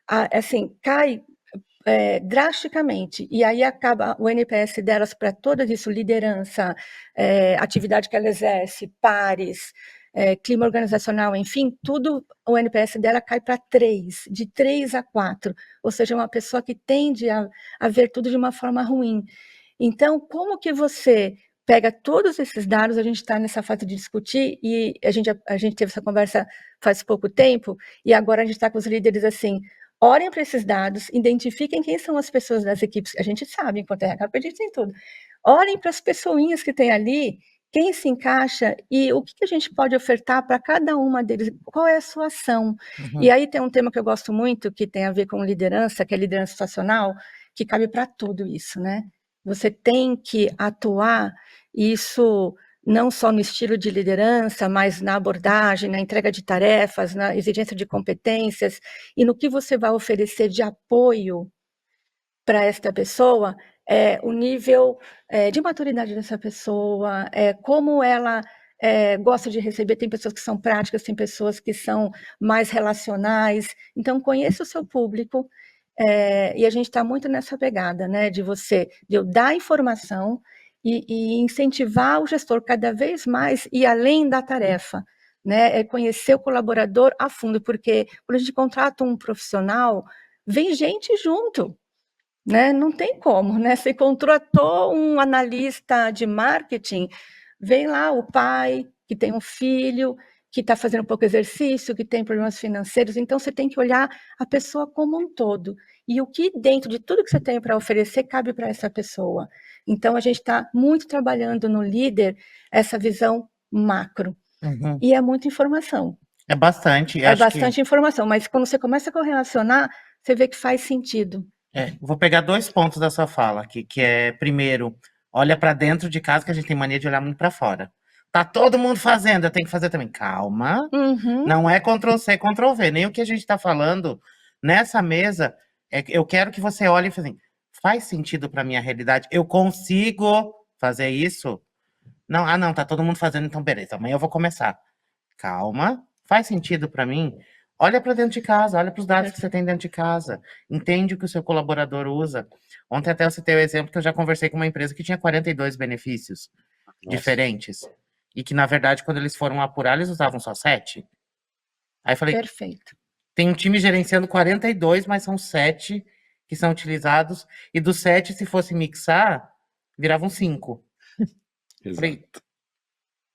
S2: assim, cai drasticamente. E aí acaba o NPS delas para todas isso, liderança, atividade que ela exerce, pares, clima organizacional, enfim, tudo, o NPS dela cai para 3, de 3 a 4, ou seja, uma pessoa que tende a ver tudo de uma forma ruim. Então, como que você pega todos esses dados, a gente está nessa fase de discutir, e a gente teve essa conversa faz pouco tempo, e agora a gente está com os líderes assim, olhem para esses dados, identifiquem quem são as pessoas das equipes, a gente sabe, enquanto RH, a gente tem tudo. Olhem para as pessoinhas que tem ali, quem se encaixa e o que a gente pode ofertar para cada uma deles, qual é a sua ação. E aí tem um tema que eu gosto muito, que tem a ver com liderança, que é liderança situacional, que cabe para tudo isso, né? Você tem que atuar, isso não só no estilo de liderança, mas na abordagem, na entrega de tarefas, na exigência de competências, e no que você vai oferecer de apoio para esta pessoa, o nível de maturidade dessa pessoa, como ela gosta de receber. Tem pessoas que são práticas, tem pessoas que são mais relacionais. Então, conheça o seu público, e a gente está muito nessa pegada, né, de eu dar informação e incentivar o gestor cada vez mais e além da tarefa, né, conhecer o colaborador a fundo, porque quando a gente contrata um profissional, vem gente junto, né? Não tem como, né? Você contratou um analista de marketing, vem lá o pai que tem um filho, que está fazendo pouco exercício, que tem problemas financeiros, então você tem que olhar a pessoa como um todo. E o que dentro de tudo que você tem para oferecer cabe para essa pessoa. Então a gente está muito trabalhando no líder essa visão macro. E é muita informação.
S1: É bastante.
S2: É bastante informação, mas quando você começa a correlacionar, você vê que faz sentido.
S1: Vou pegar 2 pontos da sua fala aqui, que é, primeiro, olha para dentro de casa, que a gente tem mania de olhar muito para fora. Tá todo mundo fazendo, eu tenho que fazer também. Calma, não é Ctrl+C, Ctrl+V. Nem o que a gente está falando nessa mesa, eu quero que você olhe e fale assim, faz sentido para minha realidade? Eu consigo fazer isso? Não, não, tá todo mundo fazendo, então beleza, amanhã eu vou começar. Calma, faz sentido para mim? Olha para dentro de casa, olha para os dados que você tem dentro de casa, entende o que o seu colaborador usa. Ontem até eu citei o exemplo que eu já conversei com uma empresa que tinha 42 benefícios diferentes, e que, na verdade, quando eles foram apurar, eles usavam só 7. Aí eu falei,
S2: Perfeito.
S1: Tem um time gerenciando 42, mas são 7 que são utilizados, e dos 7, se fosse mixar, viravam 5. Falei,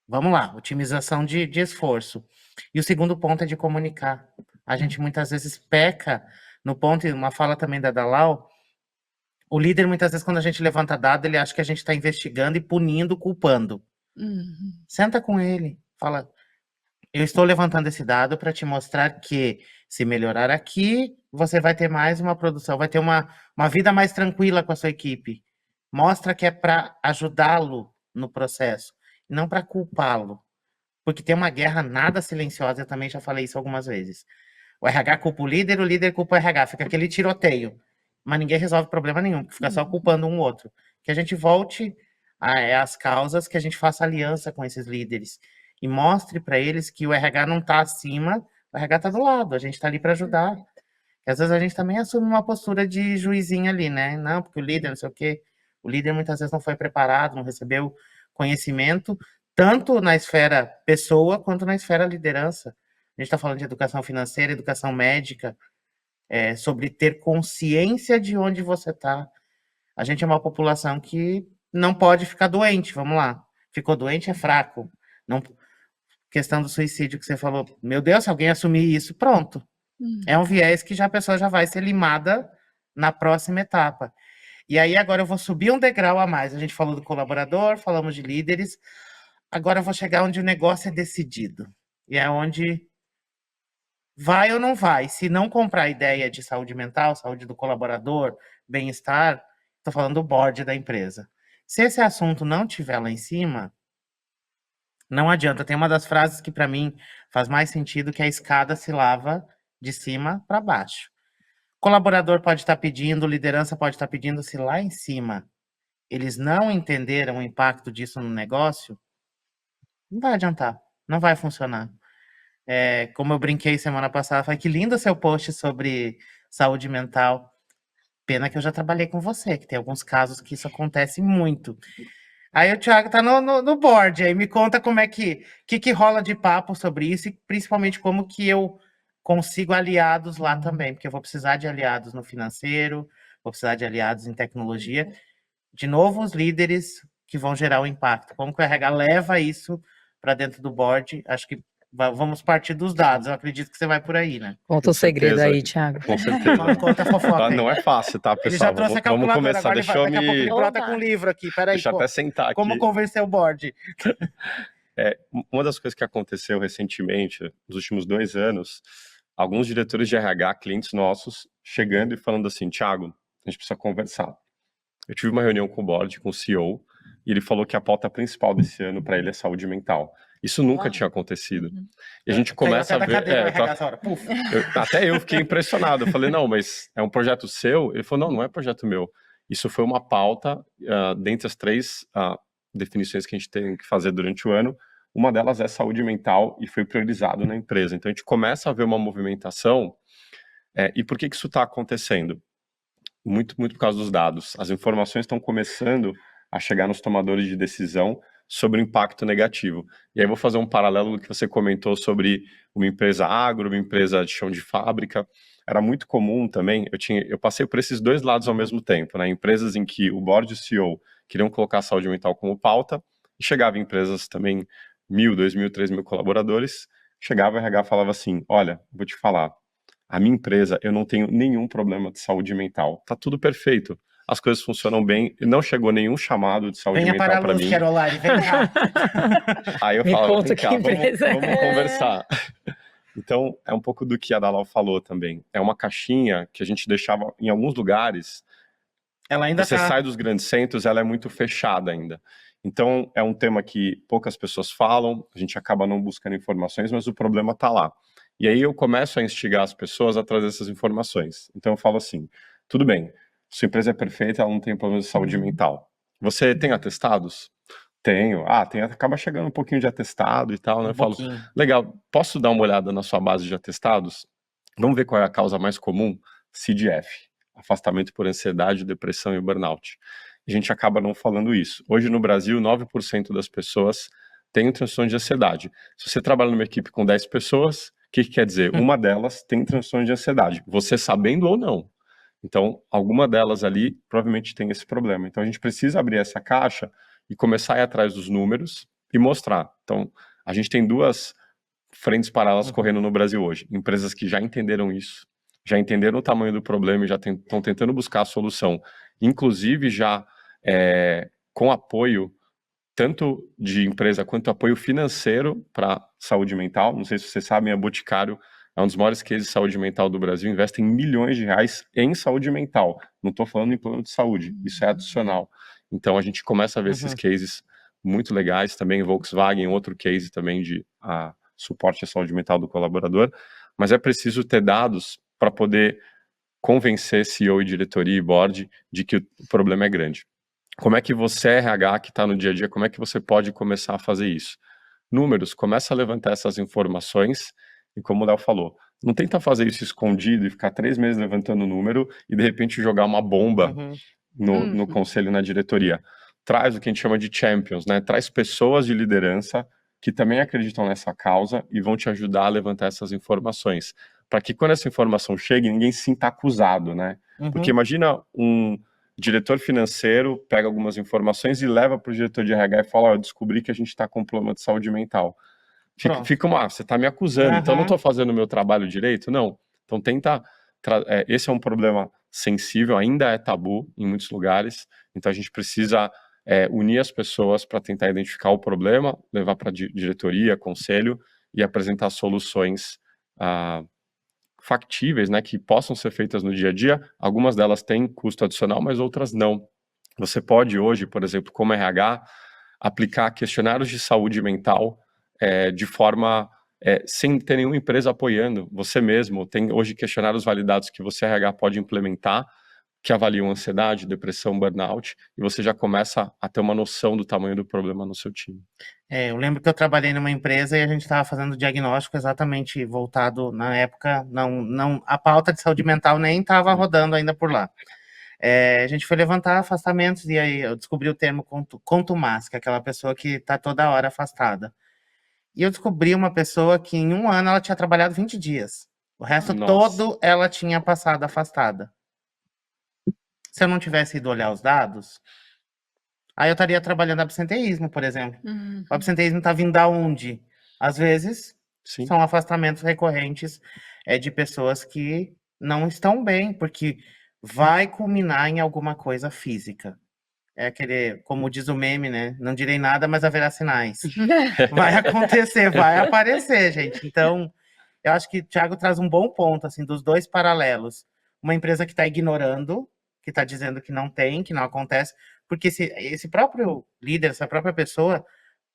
S1: vamos lá, otimização de esforço. E o segundo ponto é de comunicar. A gente muitas vezes peca no ponto, e uma fala também da Dalal, o líder muitas vezes quando a gente levanta dado, ele acha que a gente está investigando e punindo, culpando. Senta com ele, fala, eu estou levantando esse dado para te mostrar que se melhorar aqui, você vai ter mais uma produção, vai ter uma vida mais tranquila com a sua equipe. Mostra que é para ajudá-lo no processo, não para culpá-lo. Porque tem uma guerra nada silenciosa, eu também já falei isso algumas vezes. O RH culpa o líder culpa o RH, fica aquele tiroteio. Mas ninguém resolve problema nenhum, porque fica só culpando um outro. Que a gente volte às causas, que a gente faça aliança com esses líderes e mostre para eles que o RH não está acima, o RH está do lado, a gente está ali para ajudar. E às vezes a gente também assume uma postura de juizinho ali, né? Não, porque o líder, não sei o quê. O líder muitas vezes não foi preparado, não recebeu conhecimento, tanto na esfera pessoa quanto na esfera liderança. A gente está falando de educação financeira, educação médica, sobre ter consciência de onde você está. A gente é uma população que não pode ficar doente, vamos lá. Ficou doente é fraco. Não, questão do suicídio que você falou, meu Deus, se alguém assumir isso, pronto. É um viés que a pessoa já vai ser limada na próxima etapa. E aí agora eu vou subir um degrau a mais. A gente falou do colaborador, falamos de líderes, agora eu vou chegar onde o negócio é decidido. E é onde vai ou não vai. Se não comprar a ideia de saúde mental, saúde do colaborador, bem-estar, estou falando do board da empresa. Se esse assunto não estiver lá em cima, não adianta. Tem uma das frases que para mim faz mais sentido, que a escada se lava de cima para baixo. Colaborador pode estar pedindo, liderança pode estar pedindo, se lá em cima eles não entenderam o impacto disso no negócio, não vai adiantar, não vai funcionar. Como eu brinquei semana passada, falei que lindo seu post sobre saúde mental. Pena que eu já trabalhei com você, que tem alguns casos que isso acontece muito. Aí o Thiago tá no board, aí me conta como é que rola de papo sobre isso e principalmente como que eu consigo aliados lá também, porque eu vou precisar de aliados no financeiro, vou precisar de aliados em tecnologia, de novos líderes que vão gerar o impacto. Como que o RH leva isso para dentro do board? Acho que vamos partir dos dados. Eu acredito que você vai por aí, né?
S4: Conta
S3: Com
S4: o segredo
S3: certeza.
S4: aí, Thiago.
S3: Com certeza.
S1: Conta a fofoca aí.
S3: Não é fácil, tá,
S1: Ele
S3: pessoal?
S1: já trouxe a
S3: Vamos
S1: calculadora,
S3: começar.
S1: agora
S3: Deixa eu
S1: daqui a pouco ele brota
S4: Oba!
S1: com um livro aqui. Peraí,
S3: Deixa eu até sentar
S1: como
S3: aqui.
S1: convencer o board?
S3: Uma das coisas que aconteceu recentemente, nos últimos 2 anos, alguns diretores de RH, clientes nossos, chegando e falando assim, Thiago, a gente precisa conversar. Eu tive uma reunião com o board, com o CEO, e ele falou que a pauta principal desse ano para ele é saúde mental. Isso nunca tinha acontecido. E a gente começa a
S1: Caiu até da
S3: ver...
S1: cadeira o RH essa hora. Puf.
S3: Até eu fiquei impressionado. Eu falei, não, mas é um projeto seu? Ele falou, não é projeto meu. Isso foi uma pauta, dentre as 3 definições que a gente tem que fazer durante o ano. Uma delas é saúde mental e foi priorizado na empresa. Então a gente começa a ver uma movimentação. E por que isso está acontecendo? Muito por causa dos dados. As informações estão começando a chegar nos tomadores de decisão sobre o impacto negativo. E aí eu vou fazer um paralelo do que você comentou sobre uma empresa agro, uma empresa de chão de fábrica. Era muito comum também, eu passei por esses 2 lados ao mesmo tempo, né? Empresas em que o board e o CEO queriam colocar a saúde mental como pauta, e chegava em empresas também 1.000, 2.000, 3.000 colaboradores, chegava o RH e falava assim, olha, vou te falar, a minha empresa, eu não tenho nenhum problema de saúde mental, tá tudo perfeito. As coisas funcionam bem, não chegou nenhum chamado de saúde
S1: Venha
S3: mental
S1: para a
S3: para
S1: luz,
S3: mim.
S1: Caroline, vem cá.
S3: Aí eu
S4: Me
S3: falava,
S4: conta
S3: vem
S4: que
S3: cá,
S4: empresa é
S3: vamos conversar. Então, é um pouco do que a Dalal falou também. É uma caixinha que a gente deixava em alguns lugares.
S1: Ela ainda
S3: Você
S1: tá...
S3: sai dos grandes centros, ela é muito fechada ainda. Então, é um tema que poucas pessoas falam, a gente acaba não buscando informações, mas o problema está lá. E aí eu começo a instigar as pessoas a trazer essas informações. Então eu falo assim, tudo bem, sua empresa é perfeita, ela não tem problema de saúde mental. Você tem atestados? Tenho. Acaba chegando um pouquinho de atestado e tal, né? Eu falo, legal, posso dar uma olhada na sua base de atestados? Vamos ver qual é a causa mais comum? CDF, afastamento por ansiedade, depressão e burnout. A gente acaba não falando isso. Hoje no Brasil, 9% das pessoas têm transtorno de ansiedade. Se você trabalha numa equipe com 10 pessoas, o que quer dizer? Uma delas tem transtorno de ansiedade, você sabendo ou não. Então, alguma delas ali provavelmente tem esse problema. Então, a gente precisa abrir essa caixa e começar a ir atrás dos números e mostrar. Então, a gente tem 2 frentes paralelas correndo no Brasil hoje. Empresas que já entenderam isso, já entenderam o tamanho do problema e já estão tentando buscar a solução. Inclusive, já com apoio tanto de empresa quanto apoio financeiro para saúde mental. Não sei se vocês sabem, a Boticário é um dos maiores cases de saúde mental do Brasil, investem milhões de reais em saúde mental. Não estou falando em plano de saúde, isso é adicional. Então a gente começa a ver esses cases muito legais, também Volkswagen, outro case também de suporte à saúde mental do colaborador, mas é preciso ter dados para poder convencer CEO e diretoria e board de que o problema é grande. Como é que você, RH, que está no dia a dia, como é que você pode começar a fazer isso? Números, começa a levantar essas informações e como o Léo falou, não tenta fazer isso escondido e ficar 3 meses levantando número e de repente jogar uma bomba no conselho, na diretoria. Traz o que a gente chama de champions, né? Traz pessoas de liderança que também acreditam nessa causa e vão te ajudar a levantar essas informações. Para que quando essa informação chegue, ninguém se sinta acusado, né? Porque imagina um diretor financeiro pega algumas informações e leva para o diretor de RH e fala, eu descobri que a gente está com um problema de saúde mental. Você está me acusando, então eu não estou fazendo o meu trabalho direito? Não. Então tenta, esse é um problema sensível, ainda é tabu em muitos lugares, então a gente precisa unir as pessoas para tentar identificar o problema, levar para a diretoria, conselho e apresentar soluções factíveis, né, que possam ser feitas no dia a dia. Algumas delas têm custo adicional, mas outras não. Você pode hoje, por exemplo, como RH, aplicar questionários de saúde mental de forma sem ter nenhuma empresa apoiando, você mesmo tem hoje questionários validados que você RH pode implementar, que avaliam ansiedade, depressão, burnout, e você já começa a ter uma noção do tamanho do problema no seu time.
S1: Eu lembro que eu trabalhei numa empresa e a gente estava fazendo diagnóstico exatamente voltado, na época, a pauta de saúde mental nem estava rodando ainda por lá. A gente foi levantar afastamentos e aí eu descobri o termo contumaz, que é aquela pessoa que está toda hora afastada. E eu descobri uma pessoa que em um ano ela tinha trabalhado 20 dias. O resto
S3: Nossa.
S1: todo ela tinha passado afastada. Se eu não tivesse ido olhar os dados, aí eu estaria trabalhando absenteísmo, por exemplo. O absenteísmo está vindo da onde? Às vezes,
S3: Sim.
S1: são afastamentos recorrentes de pessoas que não estão bem, porque vai culminar em alguma coisa física. É aquele, como diz o meme, né? Não direi nada, mas haverá sinais. Vai acontecer, vai aparecer, gente. Então, eu acho que o Thiago traz um bom ponto, assim, dos dois paralelos. Uma empresa que está ignorando, que está dizendo que não tem, que não acontece, porque esse próprio líder, essa própria pessoa,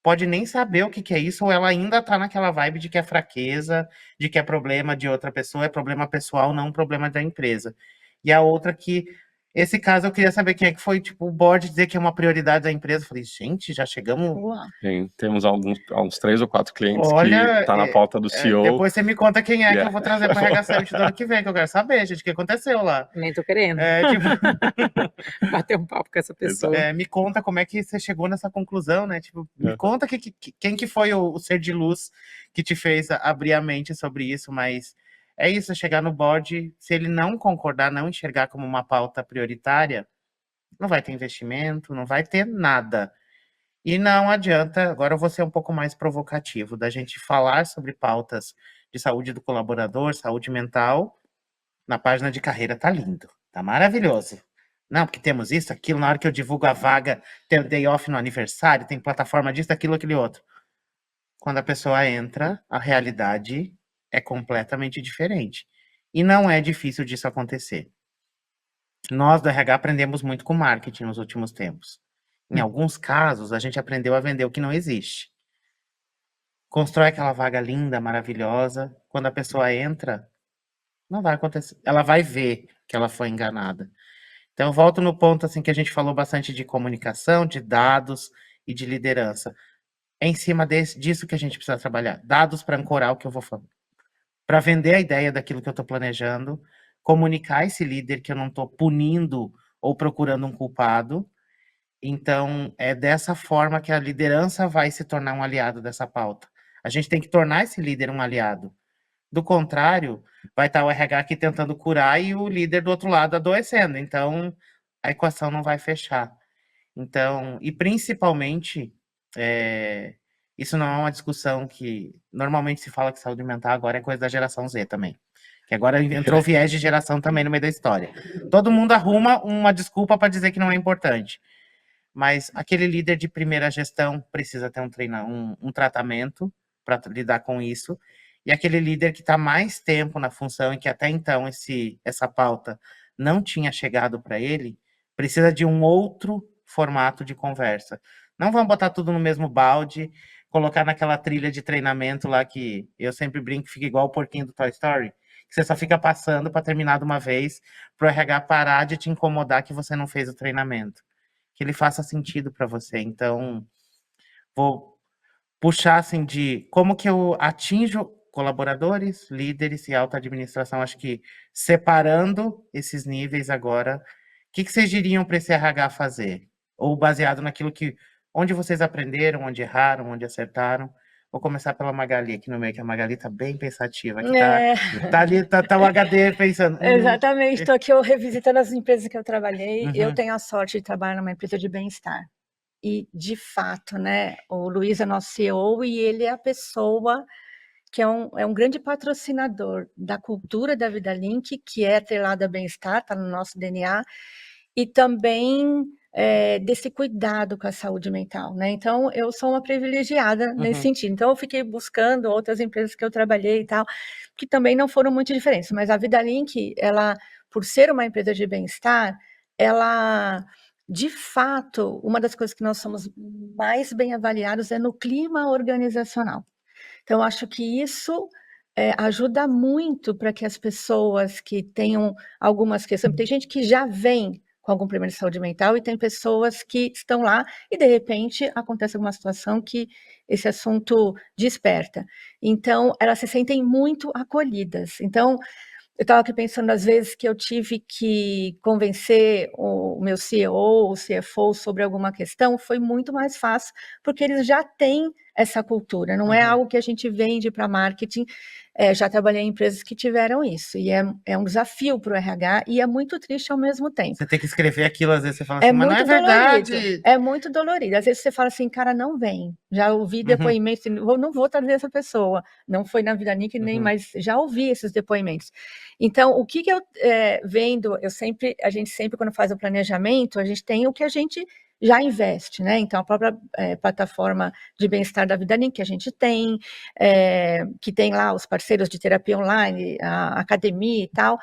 S1: pode nem saber o que é isso, ou ela ainda está naquela vibe de que é fraqueza, de que é problema de outra pessoa, é problema pessoal, não problema da empresa. E a outra que, esse caso eu queria saber quem é que foi, tipo, o board dizer que é uma prioridade da empresa. Eu falei, gente, já chegamos...
S2: Uau.
S3: Temos uns 3 ou 4 clientes
S1: Olha,
S3: que tá na pauta do CEO.
S1: depois você me conta quem é que
S3: Yeah.
S1: eu vou trazer para o RH Summit do ano que vem, que eu quero saber, gente, o que aconteceu lá.
S4: Nem tô querendo
S1: Tipo,
S4: bater um papo com essa pessoa.
S1: me conta como é que você chegou nessa conclusão, né? Tipo, me
S3: Uhum.
S1: conta quem que foi o ser de luz que te fez abrir a mente sobre isso, mas é isso, chegar no board, se ele não concordar, não enxergar como uma pauta prioritária, não vai ter investimento, não vai ter nada. E não adianta, agora eu vou ser um pouco mais provocativo, da gente falar sobre pautas de saúde do colaborador, saúde mental, na página de carreira tá lindo, tá maravilhoso. Não, porque temos isso, aquilo, na hora que eu divulgo a vaga, tem o day off no aniversário, tem plataforma disso, aquilo, aquele outro. Quando a pessoa entra, a realidade é completamente diferente. E não é difícil disso acontecer. Nós do RH aprendemos muito com marketing nos últimos tempos. Em alguns casos, a gente aprendeu a vender o que não existe. Constrói aquela vaga linda, maravilhosa. Quando a pessoa entra, não vai acontecer. Ela vai ver que ela foi enganada. Então, eu volto no ponto assim que a gente falou bastante de comunicação, de dados e de liderança. É em cima disso que a gente precisa trabalhar. Dados para ancorar o que eu vou falar. Para vender a ideia daquilo que eu estou planejando, comunicar esse líder que eu não estou punindo ou procurando um culpado. Então, é dessa forma que a liderança vai se tornar um aliado dessa pauta. A gente tem que tornar esse líder um aliado. Do contrário, vai estar o RH aqui tentando curar e o líder do outro lado adoecendo. Então, a equação não vai fechar. Então, e principalmente, isso não é uma discussão que normalmente se fala que saúde mental agora é coisa da geração Z também. Que agora entrou o viés de geração também no meio da história. Todo mundo arruma uma desculpa para dizer que não é importante. Mas aquele líder de primeira gestão precisa ter um tratamento para lidar com isso. E aquele líder que está mais tempo na função e que até então essa pauta não tinha chegado para ele, precisa de um outro formato de conversa. Não vamos botar tudo no mesmo balde, colocar naquela trilha de treinamento lá que eu sempre brinco que fica igual o porquinho do Toy Story, que você só fica passando para terminar de uma vez, para o RH parar de te incomodar que você não fez o treinamento. Que ele faça sentido para você. Então, vou puxar assim de como que eu atinjo colaboradores, líderes e alta administração. Acho que separando esses níveis agora, o que vocês diriam para esse RH fazer? Ou baseado naquilo onde vocês aprenderam, onde erraram, onde acertaram. Vou começar pela Magali aqui no meio, que a Magali tá bem pensativa. Aqui tá ali, tá o HD pensando.
S2: Exatamente, estou aqui revisitando as empresas que eu trabalhei. Eu
S1: Uhum.
S2: tenho a sorte de trabalhar numa empresa de bem-estar. E, de fato, né, o Luiz é nosso CEO e ele é a pessoa que é um grande patrocinador da cultura da Vida Link, que é atrelada a bem-estar, está no nosso DNA, e também desse cuidado com a saúde mental, né? Então, eu sou uma privilegiada nesse sentido. Então, eu fiquei buscando outras empresas que eu trabalhei e tal, que também não foram muito diferentes, mas a Vida Link, ela, por ser uma empresa de bem-estar, ela... De fato, uma das coisas que nós somos mais bem avaliados é no clima organizacional. Então, acho que isso ajuda muito para que as pessoas que tenham algumas questões, tem gente que já vem com algum problema de saúde mental e tem pessoas que estão lá e, de repente, acontece alguma situação que esse assunto desperta. Então, elas se sentem muito acolhidas. Então, eu estava aqui pensando, às vezes, que eu tive que convencer o meu CEO ou o CFO sobre alguma questão, foi muito mais fácil, porque eles já têm essa cultura, não é algo que a gente vende para marketing. Já trabalhei em empresas que tiveram isso, e é um desafio para o RH, e é muito triste ao mesmo tempo.
S1: Você tem que escrever aquilo, às vezes você fala assim,
S2: É
S1: mas não é
S2: muito dolorido,
S1: verdade.
S2: é muito dolorido. Às vezes você fala assim, cara, não vem. Já ouvi depoimentos, não vou trazer essa pessoa. Não foi na Vida Link, nem, mas já ouvi esses depoimentos. Então, o que eu vendo, a gente sempre, quando faz o planejamento, a gente tem o que a gente já investe, né? Então, a própria plataforma de bem-estar da Vida Link que a gente tem, que tem lá os parceiros de terapia online, a academia e tal,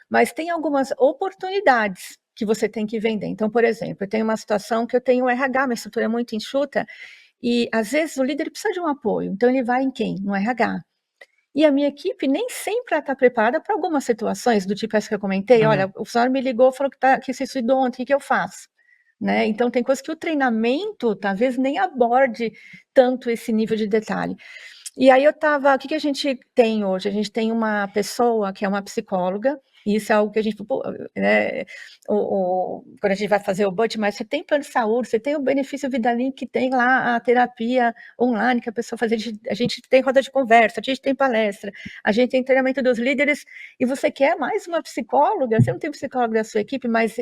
S2: mas tem algumas oportunidades que você tem que vender. Então, por exemplo, eu tenho uma situação que eu tenho um RH, uma estrutura muito enxuta, e às vezes o líder precisa de um apoio, então ele vai em quem? No RH. E a minha equipe nem sempre está preparada para algumas situações, do tipo essa que eu comentei, olha, o funcionário me ligou, falou que se suicidou ontem, o que eu faço? Né? Então, tem coisas que o treinamento talvez nem aborde tanto esse nível de detalhe. E aí o que a gente tem hoje? A gente tem uma pessoa que é uma psicóloga, e isso é algo que a gente, né, quando a gente vai fazer o budget, mas você tem plano de saúde, você tem o benefício Vida Link, que tem lá a terapia online que a pessoa faz, a gente tem roda de conversa, a gente tem palestra, a gente tem treinamento dos líderes, e você quer mais uma psicóloga? Você não tem psicóloga da sua equipe, mas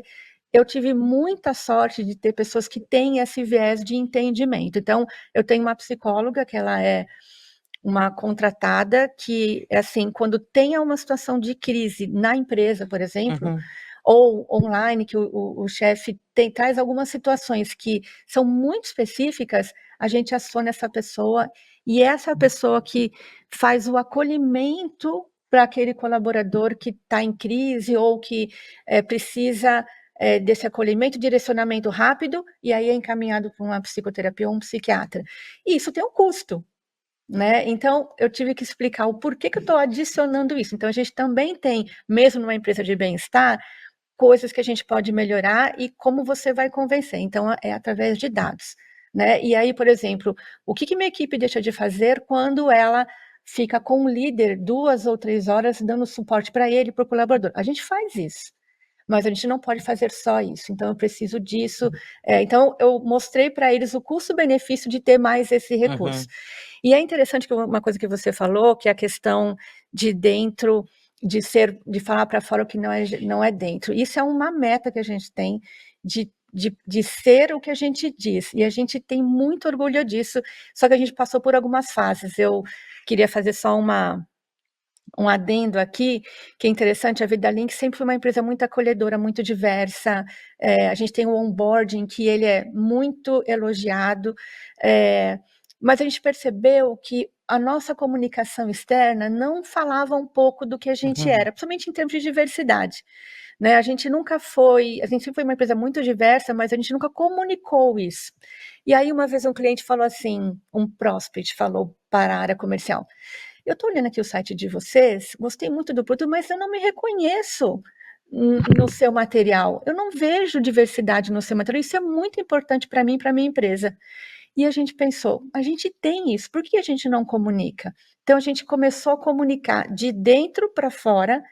S2: eu tive muita sorte de ter pessoas que têm esse viés de entendimento. Então, eu tenho uma psicóloga que ela é uma contratada que, assim, quando tem uma situação de crise na empresa, por exemplo, ou online, que o chefe traz algumas situações que são muito específicas, a gente aciona essa pessoa, e essa pessoa que faz o acolhimento para aquele colaborador que está em crise ou que precisa desse acolhimento, direcionamento rápido, e aí é encaminhado para uma psicoterapia ou um psiquiatra. E isso tem um custo. Né? Então, eu tive que explicar o porquê que eu estou adicionando isso. Então, a gente também tem, mesmo numa empresa de bem-estar, coisas que a gente pode melhorar e como você vai convencer. Então, é através de dados. Né? E aí, por exemplo, o que minha equipe deixa de fazer quando ela fica com o líder 2 ou 3 horas dando suporte para ele, para o colaborador? A gente faz isso. Mas a gente não pode fazer só isso, então eu preciso disso. Então, eu mostrei para eles o custo-benefício de ter mais esse recurso. E é interessante que uma coisa que você falou, que é a questão de dentro, de falar para fora o que não é dentro. Isso é uma meta que a gente tem de ser o que a gente diz, e a gente tem muito orgulho disso, só que a gente passou por algumas fases. Eu queria fazer só um adendo aqui, que é interessante, a Vida Link sempre foi uma empresa muito acolhedora, muito diversa, a gente tem o onboarding, que ele é muito elogiado, mas a gente percebeu que a nossa comunicação externa não falava um pouco do que a gente era, principalmente em termos de diversidade. Né? A gente sempre foi uma empresa muito diversa, mas a gente nunca comunicou isso. E aí, uma vez um cliente falou assim, um prospect falou para a área comercial, eu estou olhando aqui o site de vocês, gostei muito do produto, mas eu não me reconheço no seu material. Eu não vejo diversidade no seu material. Isso é muito importante para mim e para a minha empresa. E a gente pensou, a gente tem isso, por que a gente não comunica? Então, a gente começou a comunicar de dentro para fora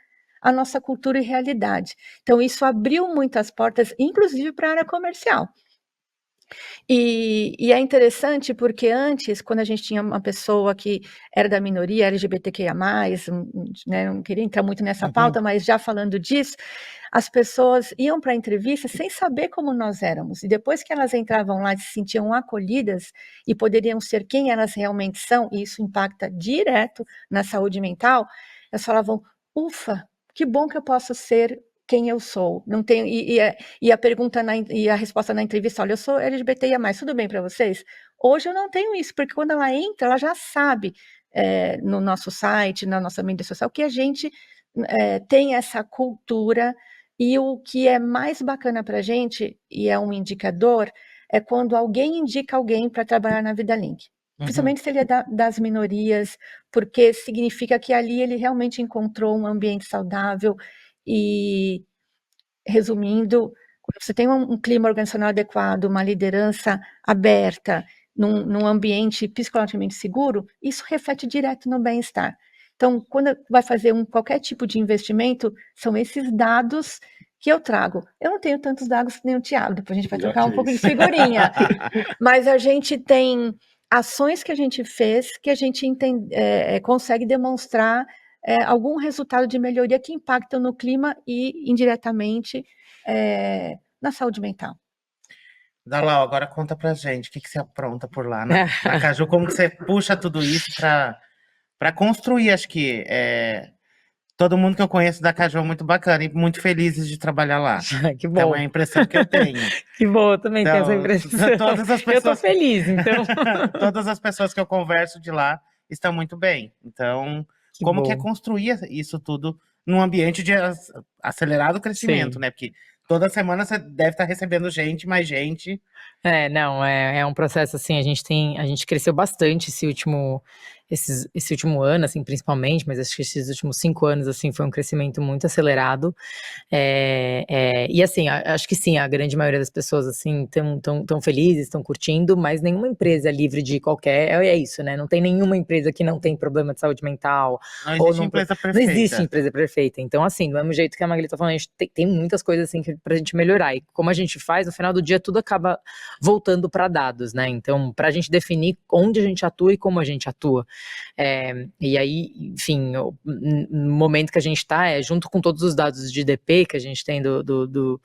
S2: a nossa cultura e realidade. Então, isso abriu muitas portas, inclusive para a área comercial. E é interessante porque antes, quando a gente tinha uma pessoa que era da minoria LGBTQIA+, né, não queria entrar muito nessa pauta, mas já falando disso, as pessoas iam para a entrevista sem saber como nós éramos. E depois que elas entravam lá e se sentiam acolhidas e poderiam ser quem elas realmente são, e isso impacta direto na saúde mental, elas falavam, ufa, que bom que eu posso ser quem eu sou. Não tenho, e a pergunta e a resposta na entrevista, olha, eu sou LGBTIA+, tudo bem para vocês? Hoje eu não tenho isso, porque quando ela entra, ela já sabe no nosso site, na nossa mídia social, que a gente tem essa cultura, e o que é mais bacana para a gente, e é um indicador, é quando alguém indica alguém para trabalhar na Vida Link. principalmente se ele é das minorias, porque significa que ali ele realmente encontrou um ambiente saudável e, resumindo, quando você tem um clima organizacional adequado, uma liderança aberta, num ambiente psicologicamente seguro, isso reflete direto no bem-estar. Então, quando vai fazer qualquer tipo de investimento, são esses dados que eu trago. Eu não tenho tantos dados que nem o Thiago, depois a gente vai trocar um pouco de figurinha, mas a gente tem ações que a gente fez que a gente consegue demonstrar algum resultado de melhoria que impactam no clima e indiretamente na saúde mental.
S1: Dalau, agora conta pra gente, o que você apronta por lá na Caju, como que você puxa tudo isso para construir, acho que todo mundo que eu conheço da Caju é muito bacana e muito felizes de trabalhar lá.
S4: Que
S1: Então
S4: bom.
S1: é a impressão que eu tenho.
S4: Que bom, eu também tenho essa
S1: Então,
S4: impressão.
S1: todas as
S4: Eu tô
S1: pessoas,
S4: feliz, então.
S1: todas as pessoas que eu converso de lá estão muito bem. Então,
S4: Que
S1: como que é
S4: bom.
S1: construir isso tudo num ambiente de acelerado crescimento,
S4: Sim.
S1: né? Porque toda semana você deve estar recebendo gente, mais gente.
S4: Não, é um processo assim, a gente cresceu bastante esse último ano, assim, principalmente, mas acho que esses últimos 5 anos, assim, foi um crescimento muito acelerado, e assim, acho que sim, a grande maioria das pessoas, assim, tão felizes, estão curtindo, mas nenhuma empresa é livre de qualquer, é isso, né, não tem nenhuma empresa que não tem problema de saúde mental,
S1: Não
S4: ou
S1: existe empresa
S4: não
S1: perfeita.
S4: existe empresa perfeita, então assim, do mesmo jeito que a Magali tá falando, a gente tem muitas coisas, assim, pra gente melhorar, e como a gente faz, no final do dia, tudo acaba voltando para dados, né? Então, para a gente definir onde a gente atua e como a gente atua. E aí, enfim, no momento que a gente está, junto com todos os dados de IDP que a gente tem do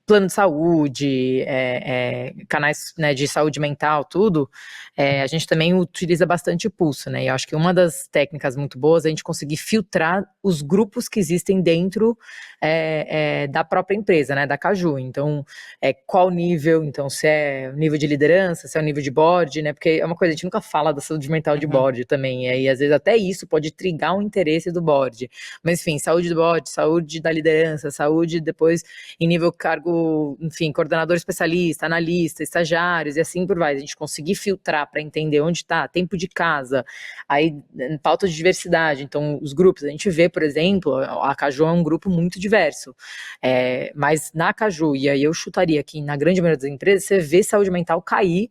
S4: plano de saúde, canais, né, de saúde mental, tudo, a gente também utiliza bastante o pulso, né? E eu acho que uma das técnicas muito boas é a gente conseguir filtrar os grupos que existem dentro da própria empresa, né, da Caju. Então, qual nível, então, se é o nível de liderança, se é o nível de board, né? Porque é uma coisa, a gente nunca fala da saúde mental de board também, e aí, às vezes até isso pode trigar o interesse do board. Mas, enfim, saúde do board, saúde da liderança, saúde depois em nível cargo, enfim, coordenador especialista, analista, estagiários e assim por vai. A gente conseguir filtrar para entender onde está, tempo de casa, aí pauta de diversidade, então os grupos, a gente vê, por exemplo, a Caju é um grupo muito diverso, mas na Caju, e aí eu chutaria que na grande maioria das empresas, você vê saúde mental cair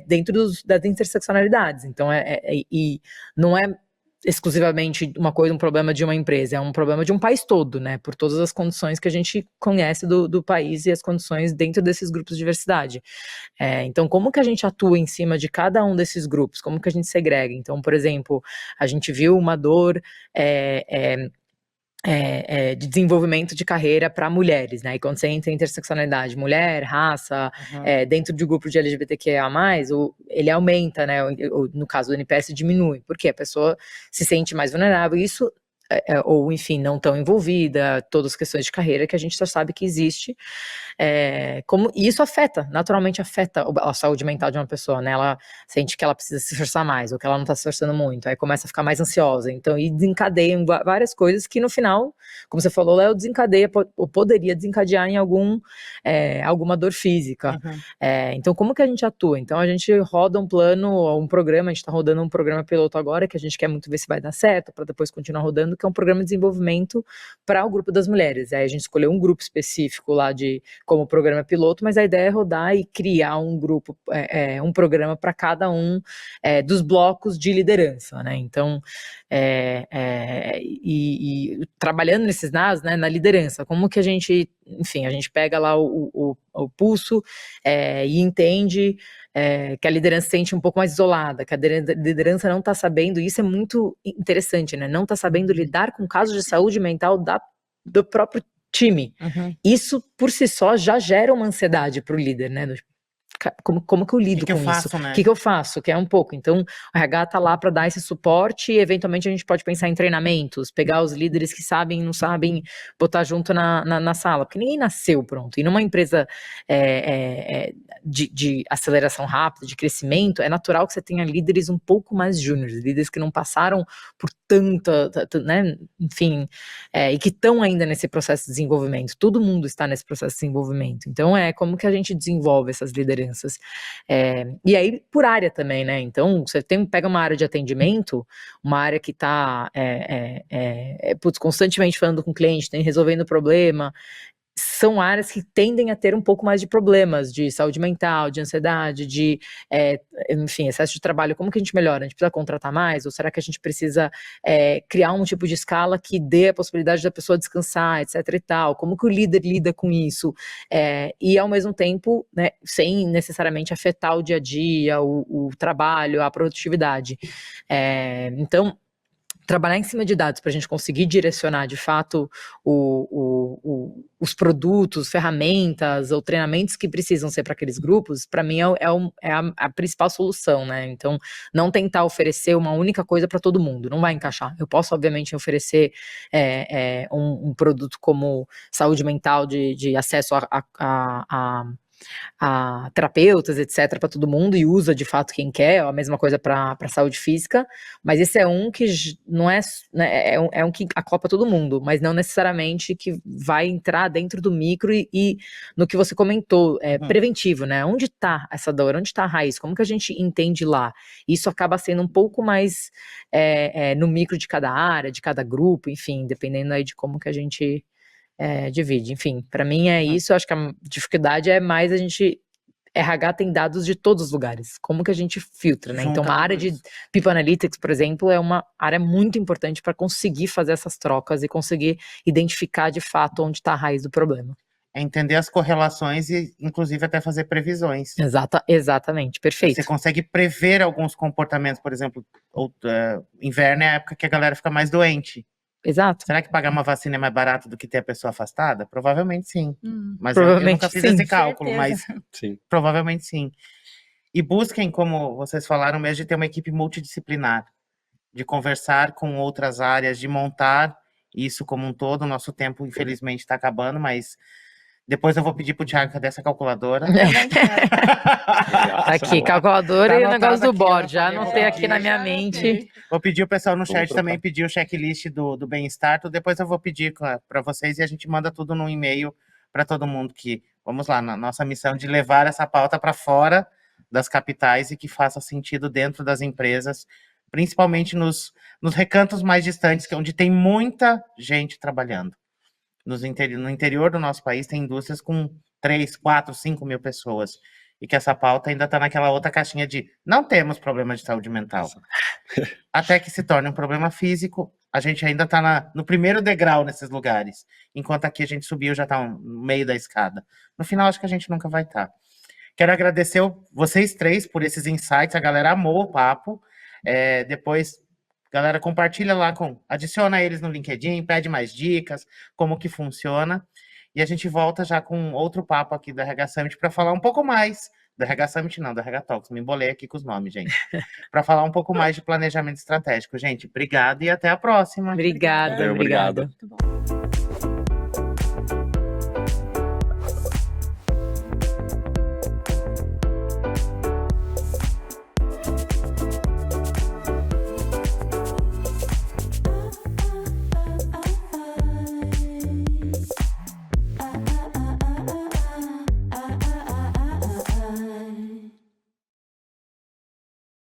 S4: dentro das interseccionalidades, então e não é exclusivamente um problema de uma empresa, é um problema de um país todo, né, por todas as condições que a gente conhece do país e as condições dentro desses grupos de diversidade. Então, como que a gente atua em cima de cada um desses grupos? Como que a gente segrega? Então, por exemplo, a gente viu uma dor de desenvolvimento de carreira para mulheres, né? E quando você entra em interseccionalidade, mulher, raça, dentro do grupo de LGBTQIA+, ele aumenta, né? No caso do NPS diminui, porque a pessoa se sente mais vulnerável, e isso ou enfim, não tão envolvida, todas as questões de carreira que a gente já sabe que existe, e isso naturalmente afeta a saúde mental de uma pessoa, né, ela sente que ela precisa se esforçar mais, ou que ela não está se esforçando muito, aí começa a ficar mais ansiosa, então, e desencadeiam várias coisas que no final, como você falou, Léo, desencadeia, ou poderia desencadear em alguma dor física. Então, como que a gente atua? Então, a gente roda um programa, a gente está rodando um programa piloto agora, que a gente quer muito ver se vai dar certo, para depois continuar rodando, que é um programa de desenvolvimento para o grupo das mulheres. Aí a gente escolheu um grupo específico lá como programa piloto, mas a ideia é rodar e criar um grupo, um programa para cada um dos blocos de liderança, né? Então, e trabalhando nesses dados, né, na liderança, como que a gente pega lá o pulso e entende que a liderança se sente um pouco mais isolada, que a liderança não está sabendo, e isso é muito interessante, né? Não está sabendo lidar com casos de saúde mental do próprio time. Isso, por si só, já gera uma ansiedade para o líder, né? Como que eu lido com isso?
S1: Né?
S4: O que eu faço? Que é um pouco. Então, o RH tá lá para dar esse suporte e, eventualmente, a gente pode pensar em treinamentos, pegar os líderes que sabem e não sabem, botar junto na sala, porque ninguém nasceu pronto. E numa empresa de aceleração rápida, de crescimento, é natural que você tenha líderes um pouco mais júniores, líderes que não passaram por tanta, né, enfim, e que estão ainda nesse processo de desenvolvimento. Todo mundo está nesse processo de desenvolvimento. Então, como que a gente desenvolve essas lideranças? crianças. E aí, por área também, né? Então, você pega uma área de atendimento, uma área que está constantemente falando com o cliente, resolvendo problema. São áreas que tendem a ter um pouco mais de problemas de saúde mental, de ansiedade, de, enfim, excesso de trabalho. Como que a gente melhora? A gente precisa contratar mais? Ou será que a gente precisa criar um tipo de escala que dê a possibilidade da pessoa descansar, etc e tal? Como que o líder lida com isso? E, ao mesmo tempo, né, sem necessariamente afetar o dia a dia, o trabalho, a produtividade. Então, trabalhar em cima de dados para a gente conseguir direcionar de fato os produtos, ferramentas ou treinamentos que precisam ser para aqueles grupos, para mim é a principal solução, né? Então, não tentar oferecer uma única coisa para todo mundo, não vai encaixar. Eu posso, obviamente, oferecer um produto como saúde mental de acesso a terapeutas, etc, para todo mundo, e usa de fato quem quer, a mesma coisa para saúde física, mas esse é um que não é, né, é um que acopla todo mundo, mas não necessariamente que vai entrar dentro do micro e no que você comentou, preventivo, né? Onde está essa dor? Onde está a raiz? Como que a gente entende lá? Isso acaba sendo um pouco mais no micro de cada área, de cada grupo, enfim, dependendo aí de como que a gente divide. Enfim, para mim é isso. Eu acho que a dificuldade é mais a gente. RH tem dados de todos os lugares. Como que a gente filtra, né? Então, uma área de People Analytics, por exemplo, é uma área muito importante para conseguir fazer essas trocas e conseguir identificar de fato onde está a raiz do problema.
S1: É entender as correlações e, inclusive, até fazer previsões.
S4: Exatamente, perfeito.
S1: Você consegue prever alguns comportamentos, por exemplo, inverno é a época que a galera fica mais doente.
S4: Exato.
S1: Será que pagar uma vacina é mais barato do que ter a pessoa afastada? Provavelmente sim. Mas
S4: provavelmente
S1: eu nunca fiz esse cálculo, mas
S3: Sim.
S1: provavelmente sim. E busquem, como vocês falaram mesmo, de ter uma equipe multidisciplinar, de conversar com outras áreas, de montar isso como um todo. O nosso tempo, infelizmente, está acabando, mas depois eu vou pedir pro Thiago, cadê essa calculadora?
S4: Aqui, calculadora
S1: Tá
S4: e o negócio
S1: anotado
S4: do
S1: aqui,
S4: board,
S1: ó,
S4: já
S1: pra
S4: anotei
S1: eu
S4: aqui na minha mente.
S1: Vou pedir o pessoal no chat
S3: trocar.
S1: também pedir o checklist do bem-estar. Depois eu vou pedir para vocês e a gente manda tudo no e-mail para todo mundo que, vamos lá, na nossa missão de levar essa pauta para fora das capitais e que faça sentido dentro das empresas, principalmente nos recantos mais distantes, que é onde tem muita gente trabalhando. No interior do nosso país tem indústrias com 3, 4, 5 mil pessoas. E que essa pauta ainda está naquela outra caixinha de não temos problema de saúde mental. Até que se torne um problema físico, a gente ainda está no primeiro degrau nesses lugares. Enquanto aqui a gente subiu, já está no meio da escada. No final, acho que a gente nunca vai estar. Quero agradecer vocês três por esses insights. A galera amou o papo. Depois, galera, compartilha lá, adiciona eles no LinkedIn, pede mais dicas, como que funciona. E a gente volta já com outro papo aqui do RH Summit para falar um pouco mais do RH Summit, não, do RH Talks. Me embolei aqui com os nomes, gente. Para falar um pouco mais de planejamento estratégico. Gente, obrigado e até a próxima.
S4: Obrigada.
S3: Obrigado.
S2: Muito bom.